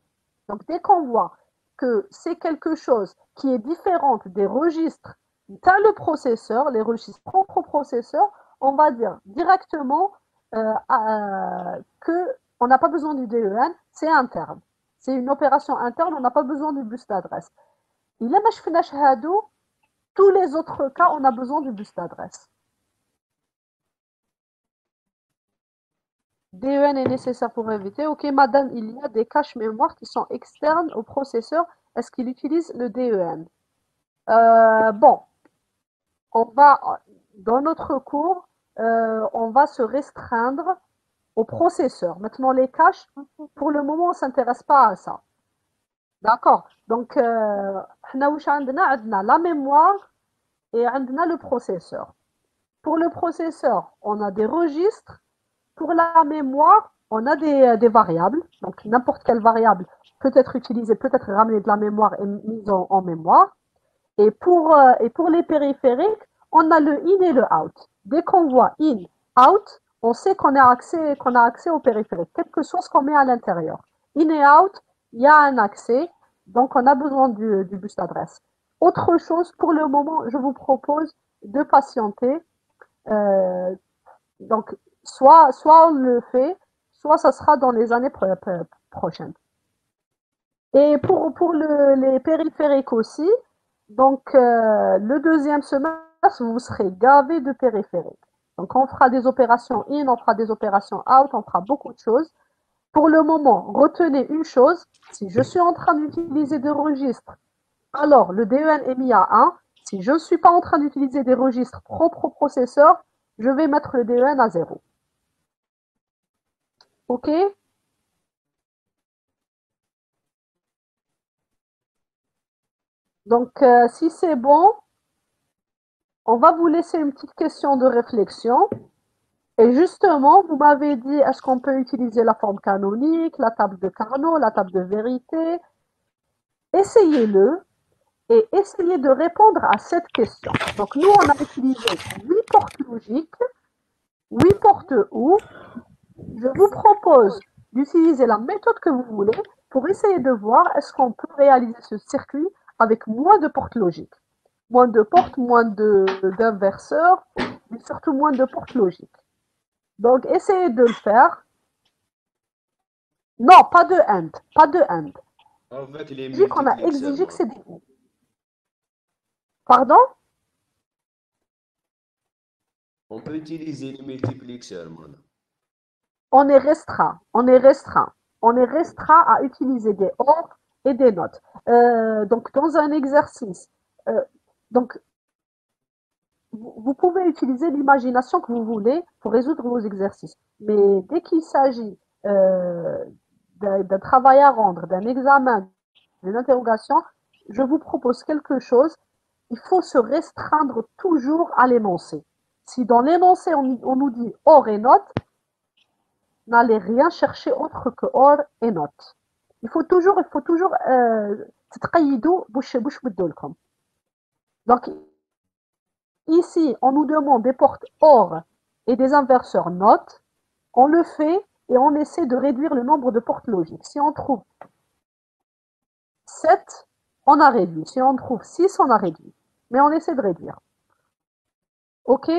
Donc dès qu'on voit que c'est quelque chose qui est différent des registres dans le processeur, les registres propres au processeur, on va dire directement qu'on n'a pas besoin du DEN, c'est interne. C'est une opération interne, on n'a pas besoin du bus d'adresse. Il a tous les autres cas, on a besoin du bus d'adresse. DEN est nécessaire pour éviter. Ok, madame, il y a des caches mémoire qui sont externes au processeur. Est-ce qu'il utilise le DEN? Bon, dans notre cours, on va se restreindre au processeur. Maintenant, les caches, pour le moment, on ne s'intéresse pas à ça. D'accord? Donc, on a la mémoire et on a le processeur. Pour le processeur, on a des registres. Pour la mémoire, on a des variables. Donc, n'importe quelle variable peut être utilisée, peut être ramenée de la mémoire et mise en mémoire. Et pour les périphériques, on a le in et le out. Dès qu'on voit in, out, on sait qu'on a accès au périphérique, quel que soit ce qu'on met à l'intérieur. In et out, il y a un accès, donc on a besoin du bus d'adresse. Autre chose, pour le moment, je vous propose de patienter. Donc, soit on le fait, soit ça sera dans les années prochaines. Et pour les périphériques aussi, Donc, le deuxième semestre, vous serez gavé de périphériques. Donc, on fera des opérations in, on fera des opérations out, on fera beaucoup de choses. Pour le moment, retenez une chose, si je suis en train d'utiliser des registres, alors le DEN est mis à 1. Si je ne suis pas en train d'utiliser des registres propres au processeur, je vais mettre le DEN à 0. OK? Donc, si c'est bon, on va vous laisser une petite question de réflexion. Et justement, vous m'avez dit, est-ce qu'on peut utiliser la forme canonique, la table de Carnot, la table de vérité? Essayez-le et essayez de répondre à cette question. Donc, nous, on a utilisé 8 portes logiques, 8 portes OU. Je vous propose d'utiliser la méthode que vous voulez pour essayer de voir est-ce qu'on peut réaliser ce circuit avec moins de portes logiques. Moins de portes, moins d'inverseurs, mais surtout moins de portes logiques. Donc, essayez de le faire. Non, pas de AND, pas de AND. En fait, il est Dit qu'on a multiplexeur, exigé que moi. c'est des OU. Pardon? On peut utiliser le multiplexeur, moi. On est restreint, on est restreint. On est restreint à utiliser des OR et des notes. Donc, dans un exercice, donc, vous pouvez utiliser l'imagination que vous voulez pour résoudre vos exercices. Mais dès qu'il s'agit d'un travail à rendre, d'un examen, d'une interrogation, je vous propose quelque chose. Il faut se restreindre toujours à l'énoncé. Si dans l'énoncé, on nous dit or et note, n'allez rien chercher autre que or et note. Il faut toujours تتقيدوا باش بدو لكم. Donc, ici, on nous demande des portes OR et des inverseurs notes. On le fait et on essaie de réduire le nombre de portes logiques. Si on trouve 7, on a réduit. Si on trouve 6, on a réduit. Mais on essaie de réduire. OK?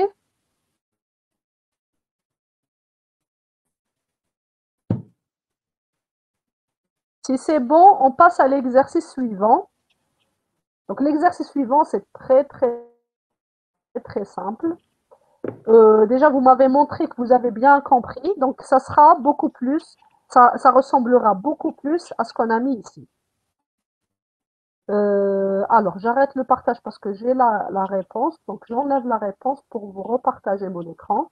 Si c'est bon, on passe à l'exercice suivant. Donc, l'exercice suivant, c'est très simple. Déjà, vous m'avez montré que vous avez bien compris. Donc, ça sera beaucoup plus, ça ressemblera beaucoup plus à ce qu'on a mis ici. Alors, j'arrête le partage parce que j'ai la réponse. Donc, j'enlève la réponse pour vous repartager mon écran.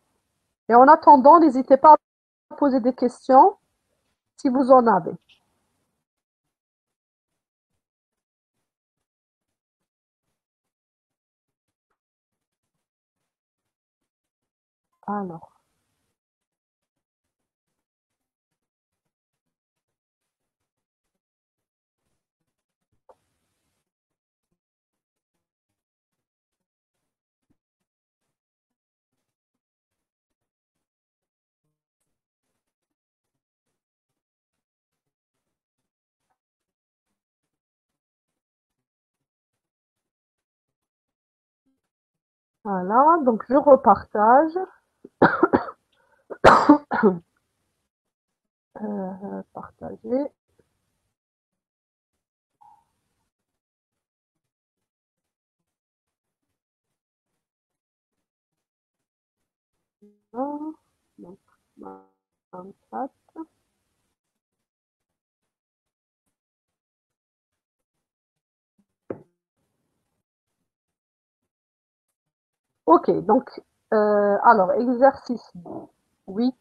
Et en attendant, n'hésitez pas à poser des questions si vous en avez. Alors. Voilà, donc je repartage. Partager. Donc, 24. Ok, donc, alors, exercice 8,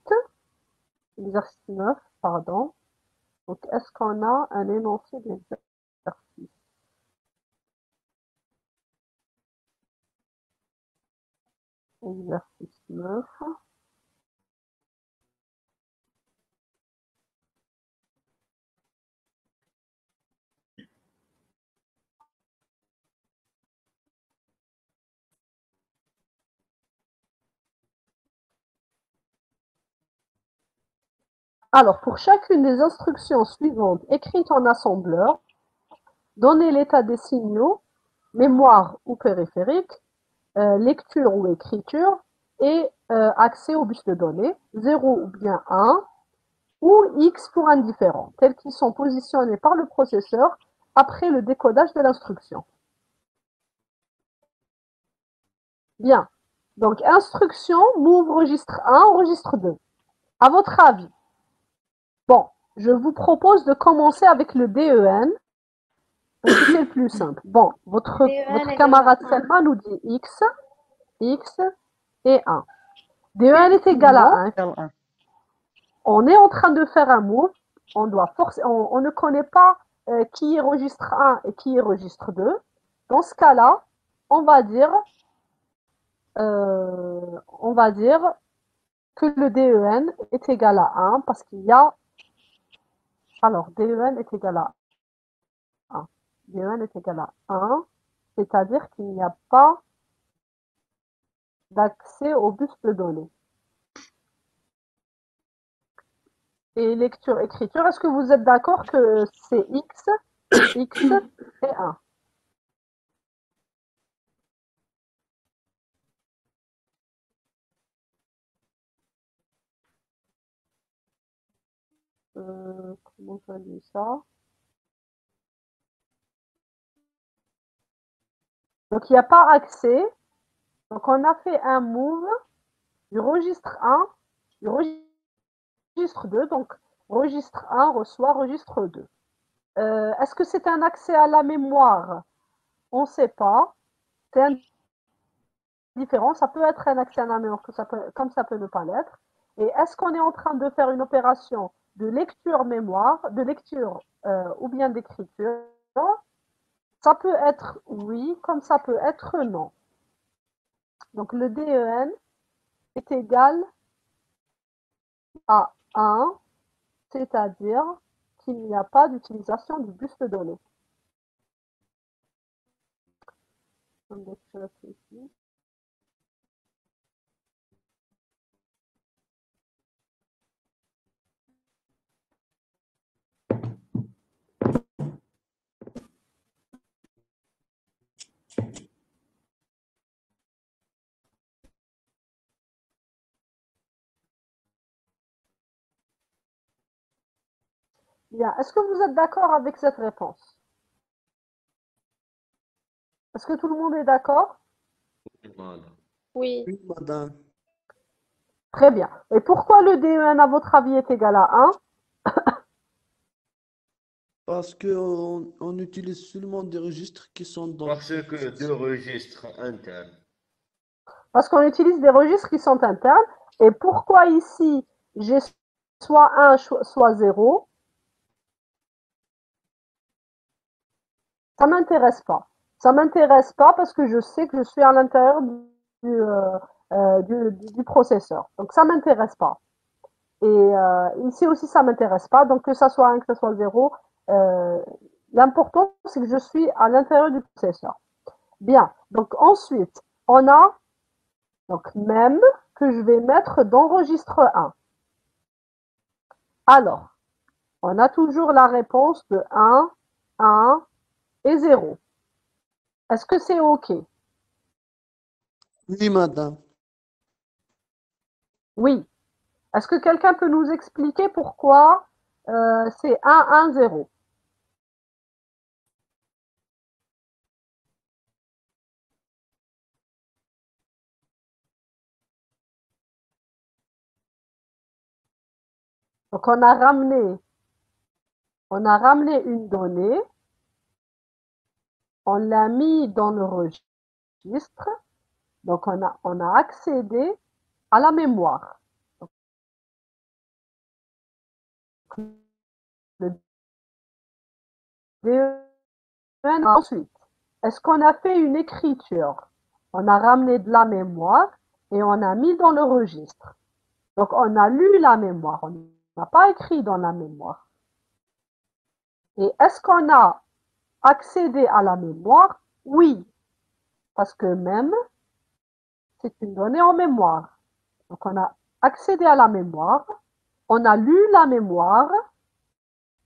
exercice 9, pardon. Donc, est-ce qu'on a un énoncé d'exercice? Exercice 9. Alors, pour chacune des instructions suivantes écrites en assembleur, donnez l'état des signaux, mémoire ou périphérique, lecture ou écriture, et accès au bus de données, 0 ou bien 1, ou X pour indifférent, tels qu'ils sont positionnés par le processeur après le décodage de l'instruction. Bien. Donc, instruction, move registre 1, registre 2. À votre avis, bon, je vous propose de commencer avec le DEN, parce que c'est le plus simple. Bon, votre DEN égale camarade à 1. Selma nous dit X et 1. DEN est égal à 1. Égal 1. On est en train de faire un move, on ne connaît pas qui est registre 1 et qui est registre 2. Dans ce cas-là, on va dire que le DEN est égal à 1 parce qu'il y a... Alors, DEN est égal à 1. DEN est égal à 1, c'est-à-dire qu'il n'y a pas d'accès au bus de données. Et lecture-écriture, est-ce que vous êtes d'accord que c'est X et 1? Comment je dis ça? Donc, il n'y a pas accès. Donc, on a fait un move du registre 1, du registre 2. Donc, registre 1 reçoit registre 2. Est-ce que c'est un accès à la mémoire? On ne sait pas. C'est indifférent. Ça peut être un accès à la mémoire comme ça peut ne pas l'être. Et est-ce qu'on est en train de faire une opération de lecture mémoire, de lecture ou bien d'écriture? Ça peut être oui, comme ça peut être non. Donc le DEN est égal à 1, c'est-à-dire qu'il n'y a pas d'utilisation du bus de données. Bien. Est-ce que vous êtes d'accord avec cette réponse? Est-ce que tout le monde est d'accord? Oui. Oui, madame. Très bien. Et pourquoi le DEN, à votre avis, est égal à 1? Parce qu'on utilise seulement des registres qui sont dans... Parce que deux registres internes. Parce qu'on utilise des registres qui sont internes. Et pourquoi ici, j'ai soit 1, soit 0? Ça ne m'intéresse pas. Ça ne m'intéresse pas parce que je sais que je suis à l'intérieur du processeur. Donc, ça ne m'intéresse pas. Et ici aussi, ça ne m'intéresse pas. Donc, que ça soit 1, que ça soit 0, l'important, c'est que je suis à l'intérieur du processeur. Bien. Donc, ensuite, on a donc même que je vais mettre dans registre 1. Alors, on a toujours la réponse de 1, 1 et 0. Est-ce que c'est OK? Oui, madame. Oui. Est-ce que quelqu'un peut nous expliquer pourquoi c'est 1, 1, 0? Donc, on a ramené une donnée, on l'a mis dans le registre, donc on a accédé à la mémoire. Donc, le DEN, ensuite, est-ce qu'on a fait une écriture? On a ramené de la mémoire et on a mis dans le registre. Donc, on a lu la mémoire, on n'a pas écrit dans la mémoire. Et est-ce qu'on a accédé à la mémoire? Oui, parce que même, c'est une donnée en mémoire. Donc, on a accédé à la mémoire, on a lu la mémoire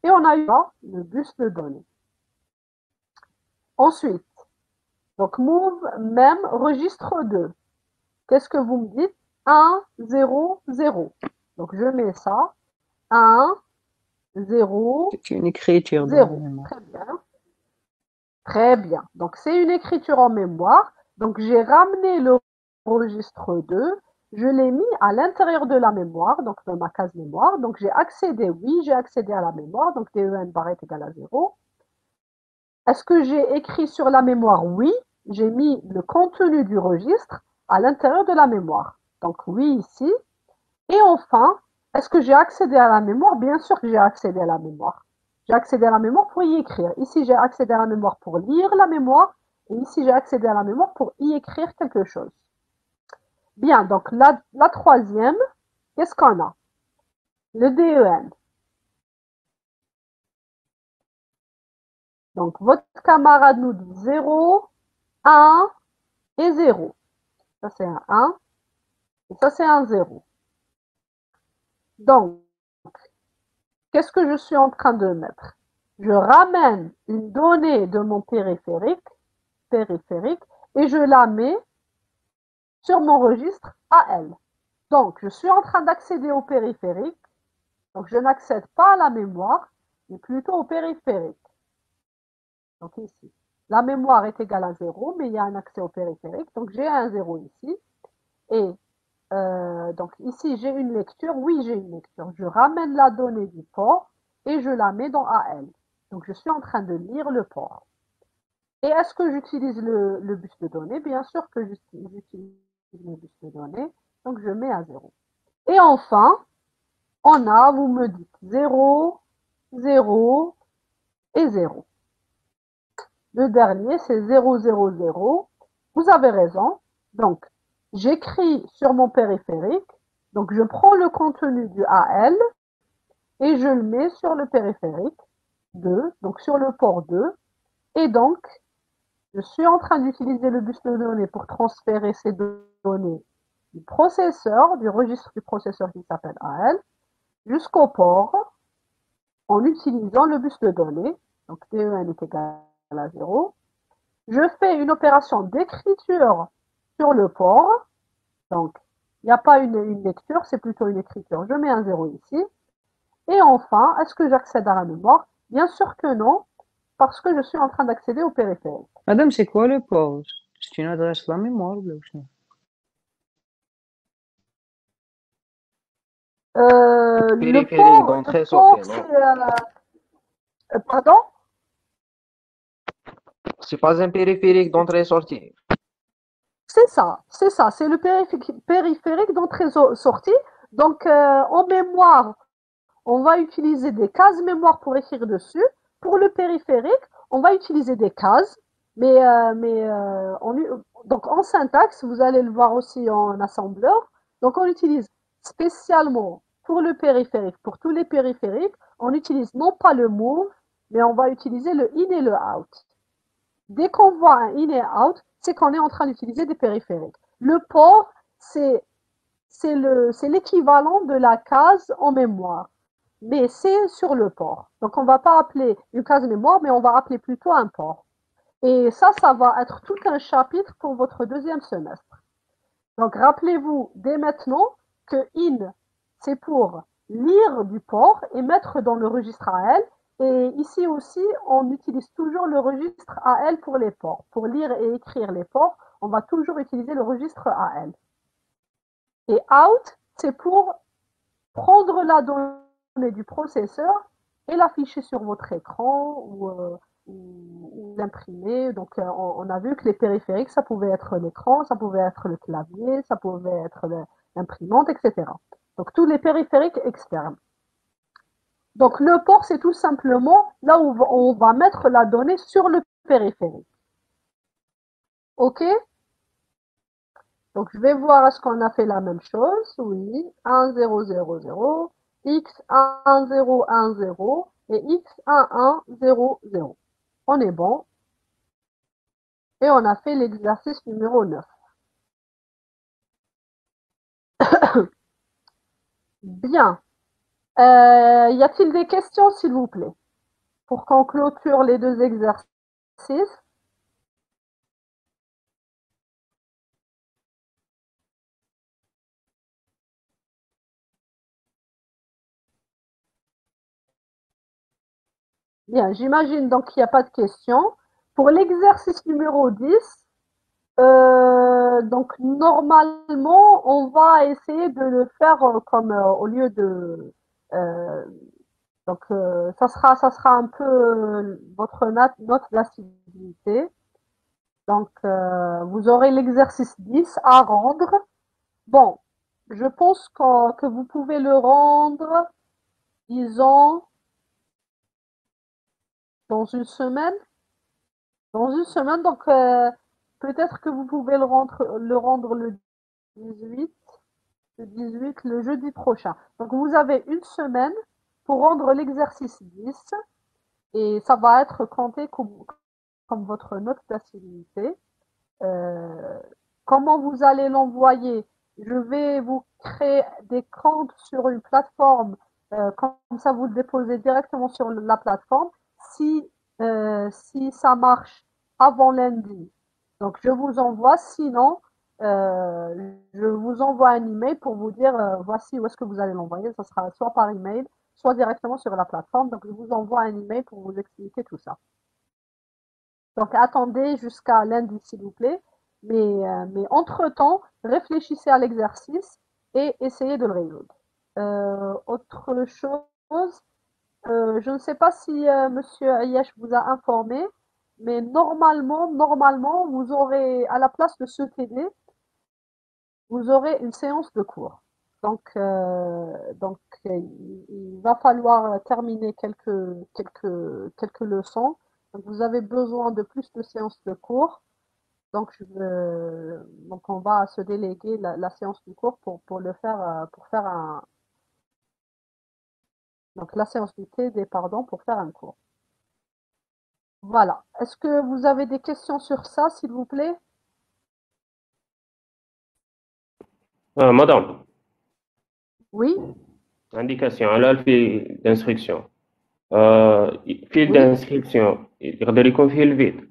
et on a eu le bus de données. Ensuite, donc move même registre 2. Qu'est-ce que vous me dites? 1, 0, 0. Donc, je mets ça. 1, 0, C'est une écriture dans la 0. mémoire. Très bien. Très bien. Donc, c'est une écriture en mémoire. Donc, j'ai ramené le registre 2, je l'ai mis à l'intérieur de la mémoire, donc dans ma case mémoire. Donc j'ai accédé, oui, j'ai accédé à la mémoire, donc den bar est égal à 0. Est-ce que j'ai écrit sur la mémoire? Oui, j'ai mis le contenu du registre à l'intérieur de la mémoire. Donc oui ici. Et enfin, est-ce que j'ai accédé à la mémoire? Bien sûr que j'ai accédé à la mémoire. J'ai accédé à la mémoire pour y écrire. Ici, j'ai accédé à la mémoire pour lire la mémoire. Et ici, j'ai accédé à la mémoire pour y écrire quelque chose. Bien, donc la troisième, qu'est-ce qu'on a? Le DEN. Donc, votre camarade nous dit 0, 1 et 0. Ça, c'est un 1 et ça, c'est un 0. Donc, qu'est-ce que je suis en train de mettre? Je ramène une donnée de mon périphérique et je la mets sur mon registre AL. Donc, je suis en train d'accéder au périphérique. Donc, je n'accède pas à la mémoire, mais plutôt au périphérique. Donc, ici, la mémoire est égale à 0, mais il y a un accès au périphérique. Donc, j'ai un 0 ici. Et donc, ici, j'ai une lecture. Oui, j'ai une lecture. Je ramène la donnée du port et je la mets dans AL. Donc, je suis en train de lire le port. Et est-ce que j'utilise le bus de données? Bien sûr que j'utilise le bus de données. Donc, je mets à 0. Et enfin, on a, vous me dites 0, 0 et 0. Le dernier, c'est 0, 0, 0. Vous avez raison. Donc, j'écris sur mon périphérique. Donc, je prends le contenu du AL et je le mets sur le périphérique 2, donc sur le port 2. Et donc, je suis en train d'utiliser le bus de données pour transférer ces données du processeur, du registre du processeur qui s'appelle AL, jusqu'au port en utilisant le bus de données. Donc, DEN est égal à 0. Je fais une opération d'écriture sur le port. Donc, il n'y a pas une lecture, c'est plutôt une écriture. Je mets un 0 ici. Et enfin, est-ce que j'accède à la mémoire? Bien sûr que non, parce que je suis en train d'accéder au périphérique. Madame, c'est quoi le port? C'est une adresse de la mémoire ou bien? Le Périphérique port, d'entrée-sortie, non? c'est... pardon? C'est pas un périphérique d'entrée-sortie. C'est ça, c'est le périphérique d'entrée-sortie. Donc, en mémoire, on va utiliser des cases mémoire pour écrire dessus. Pour le périphérique, on va utiliser des cases, donc en syntaxe, vous allez le voir aussi en assembleur. Donc, on utilise spécialement pour le périphérique, pour tous les périphériques, on utilise non pas le move, mais on va utiliser le in et le out. Dès qu'on voit un in et out, c'est qu'on est en train d'utiliser des périphériques. Le port, c'est l'équivalent de la case en mémoire, mais c'est sur le port. Donc, on ne va pas appeler une case mémoire, mais on va appeler plutôt un port. Et ça va être tout un chapitre pour votre deuxième semestre. Donc, rappelez-vous dès maintenant que in, c'est pour lire du port et mettre dans le registre AL. Et ici aussi, on utilise toujours le registre AL pour les ports. Pour lire et écrire les ports, on va toujours utiliser le registre AL. Et out, c'est pour prendre la donnée du processeur et l'afficher sur votre écran ou l'imprimer. Donc, on a vu que les périphériques, ça pouvait être l'écran, ça pouvait être le clavier, ça pouvait être l'imprimante, etc. Donc, tous les périphériques externes. Donc, le port, c'est tout simplement là où on va mettre la donnée sur le périphérique. OK? Donc, je vais voir est-ce qu'on a fait la même chose. Oui, 1, 0, 0, 0, x 1, 0, 1, 0 et x 1, 1, 0, 0. On est bon. Et on a fait l'exercice numéro 9. Bien. Y a-t-il des questions, s'il vous plaît, pour qu'on clôture les deux exercices? Bien, j'imagine donc qu'il n'y a pas de questions. Pour l'exercice numéro 10, Donc normalement, on va essayer de le faire comme au lieu de donc ça sera un peu votre note d'assiduité. Donc vous aurez l'exercice 10 à rendre. Bon, je pense que vous pouvez le rendre, disons, dans une semaine. Dans une semaine, donc peut-être que vous pouvez le rendre le 18, le jeudi prochain. Donc vous avez une semaine pour rendre l'exercice 10 et ça va être compté comme votre note d'assiduité. Comment vous allez l'envoyer? Je vais vous créer des comptes sur une plateforme, comme ça vous le déposez directement sur la plateforme. Si ça marche avant lundi, donc je vous envoie, sinon je vous envoie un email pour vous dire voici où est-ce que vous allez l'envoyer. Ça sera soit par email, soit directement sur la plateforme. Donc je vous envoie un email pour vous expliquer tout ça. Donc attendez jusqu'à lundi s'il vous plaît. Mais entre-temps, réfléchissez à l'exercice et essayez de le résoudre. Autre chose, je ne sais pas si Monsieur Ayesh vous a informé, mais normalement, vous aurez, à la place de ce TD, vous aurez une séance de cours. Donc il va falloir terminer quelques leçons. Donc, vous avez besoin de plus de séances de cours. Donc on va se déléguer la séance du cours pour le faire, pour faire un, donc la séance du TD, pardon, pour faire un cours. Voilà. Est-ce que vous avez des questions sur ça, s'il vous plaît? مدام Oui, عندي كاسيون على الفيل دانسكريبسيون فيل oui. دانسكريبسيون يقدر يكون فيه الفيد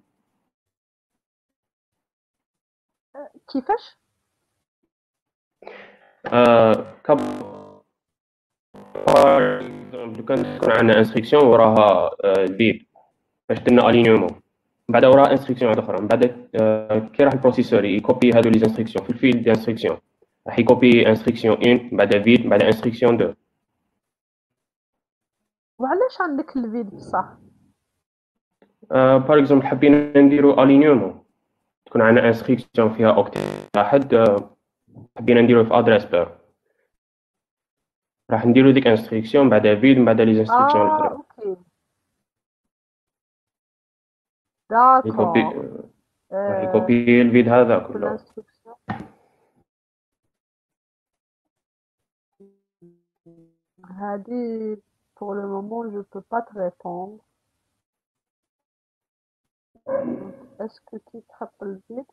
كيفاش؟ كب لو كان تكون عندنا انستركسيون وراها الفيد باش درنا الينيومون من بعد وراها انستركسيون واحده اخرى من بعد كي راح البروسيسور يكوبي هادو لي انستركسيون في الفيل دانستركسيون راح يكوبي انستركسيون 1 من بعد فيد من بعد انستركسيون 2. وعلاش عندك الفيد بصح؟ باغ اكزومبل حبينا نديرو الينيومون تكون عندنا انستركسيون فيها اوكتيت واحد حبينا نديرو في ادريس بير راح نديرو ديك انستركسيون بعدها فيد من بعد لي انستركسيون الاخرى اوكي. يكوبي داكور. راح يكوبي الفيد هذا في كله. l'instruction. هذه pour le moment je peux pas te répondre. Donc, est-ce que tu te rappelles vite?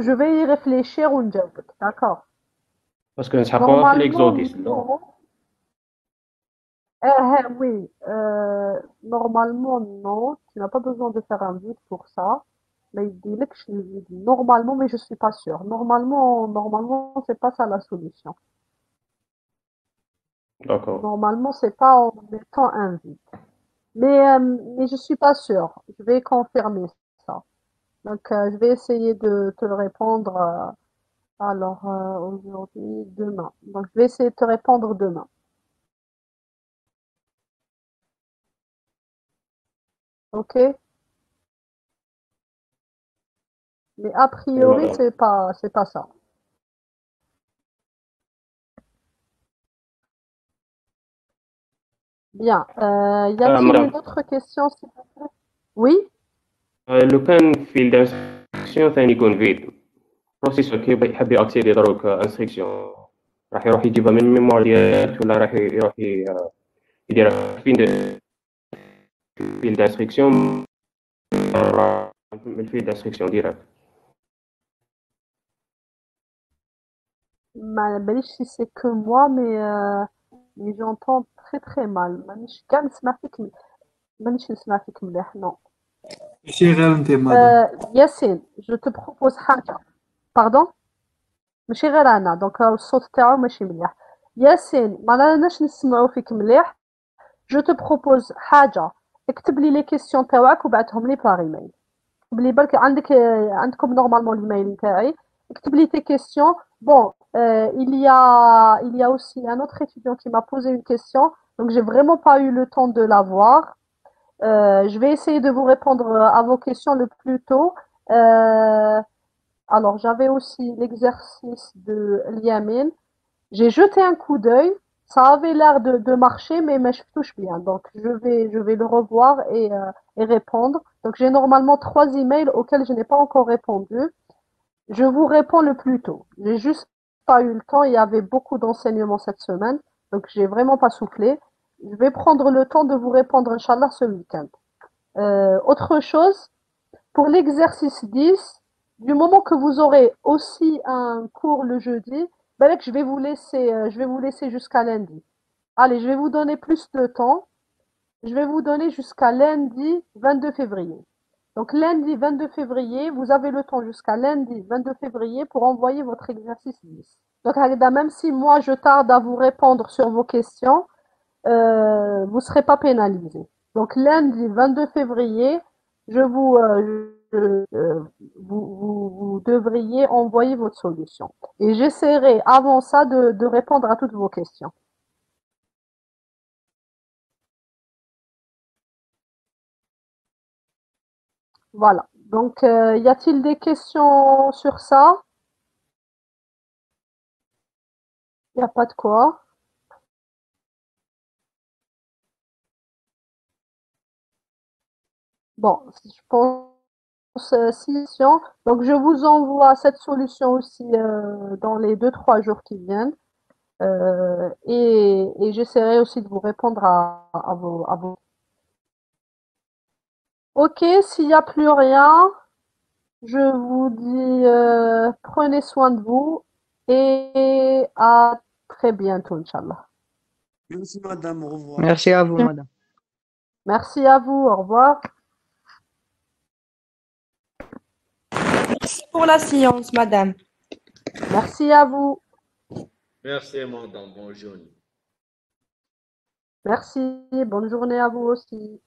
Je vais y réfléchir ونجاوبك. D'accord. باسكو نسحقوها في Normalement الاكزوديس non. Oui. Normalement non. Tu n'as pas besoin de faire un vide pour ça. Mais il dit que je le dis normalement, mais je suis pas sûre. Normalement, c'est pas ça la solution. داكور. Normalement, c'est pas en mettant un vide. Mais je suis pas sûre. Je vais confirmer ça. Donc, je vais essayer de te le répondre. Alors, aujourd'hui, demain. Donc, je vais essayer de te répondre demain. Ok? Mais a priori, مدام c'est pas ça. Bien. Y a-t-il مدام une autre question, s'il vous plaît? Oui? لو كان في الانستركسيون ثاني يكون فيد بروسيسور كي يحب ياكسيدي دروك انستركسيون راح يروح يجيبها من الميموار ديالك ولا راح يروح يديرها فيل دانستركسيون من الفيل دانستركسيون ديريكت. معليش si c'est que moi, mais j'entends très très mal. مانيش كاع نسمع فيك مانيش نسمع فيك مليح. Non. ماشي غير انت مدام. ياسين, je te propose حاجة. Pardon? ماشي غير أنا. Donc الصوت تاعو ماشي مليح. ياسين, ما راناش نسمعو فيك مليح. Je te propose حاجة. اكتب لي les questions تاوعك وبعتهم لي par email. اكتب لي بالك عندكم normalement l'email نتاعي. اكتب لي tes questions. Bon, il y a aussi un autre étudiant qui m'a posé une question, donc j'ai vraiment pas eu le temps de la voir. Je vais essayer de vous répondre à vos questions le plus tôt. Alors, j'avais aussi l'exercice de l'Yamin. J'ai jeté un coup d'œil. Ça avait l'air de marcher, mais je touche bien. Donc, je vais le revoir et répondre. Donc, j'ai normalement 3 emails auxquels je n'ai pas encore répondu. Je vous réponds le plus tôt. J'ai juste pas eu le temps. Il y avait beaucoup d'enseignements cette semaine. Donc, j'ai vraiment pas soufflé. Je vais prendre le temps de vous répondre, Inch'Allah, ce week-end. Autre chose, pour l'exercice 10, du moment que vous aurez aussi un cours le jeudi, ben je vais vous laisser jusqu'à lundi. Allez, je vais vous donner plus de temps. Je vais vous donner jusqu'à lundi 22 février. Donc lundi 22 février, vous avez le temps jusqu'à lundi 22 février pour envoyer votre exercice 10. Donc même si moi je tarde à vous répondre sur vos questions, vous ne serez pas pénalisé. Donc lundi 22 février, vous devriez envoyer votre solution. Et j'essaierai avant ça de répondre à toutes vos questions. Voilà. Donc, y a-t-il des questions sur ça? Il n'y a pas de quoi. Bon, je pense 6 questions. Donc, je vous envoie cette solution aussi dans les 2-3 jours qui viennent. Et j'essaierai aussi de vous répondre à vos... Ok, s'il n'y a plus rien, je vous dis prenez soin de vous et à très bientôt, Inch'Allah. Merci, madame. Au revoir. Merci à vous, madame. Merci à vous. Au revoir. Merci pour la séance, madame. Merci à vous. Merci, madame. Bonne journée. Merci. Bonne journée à vous aussi.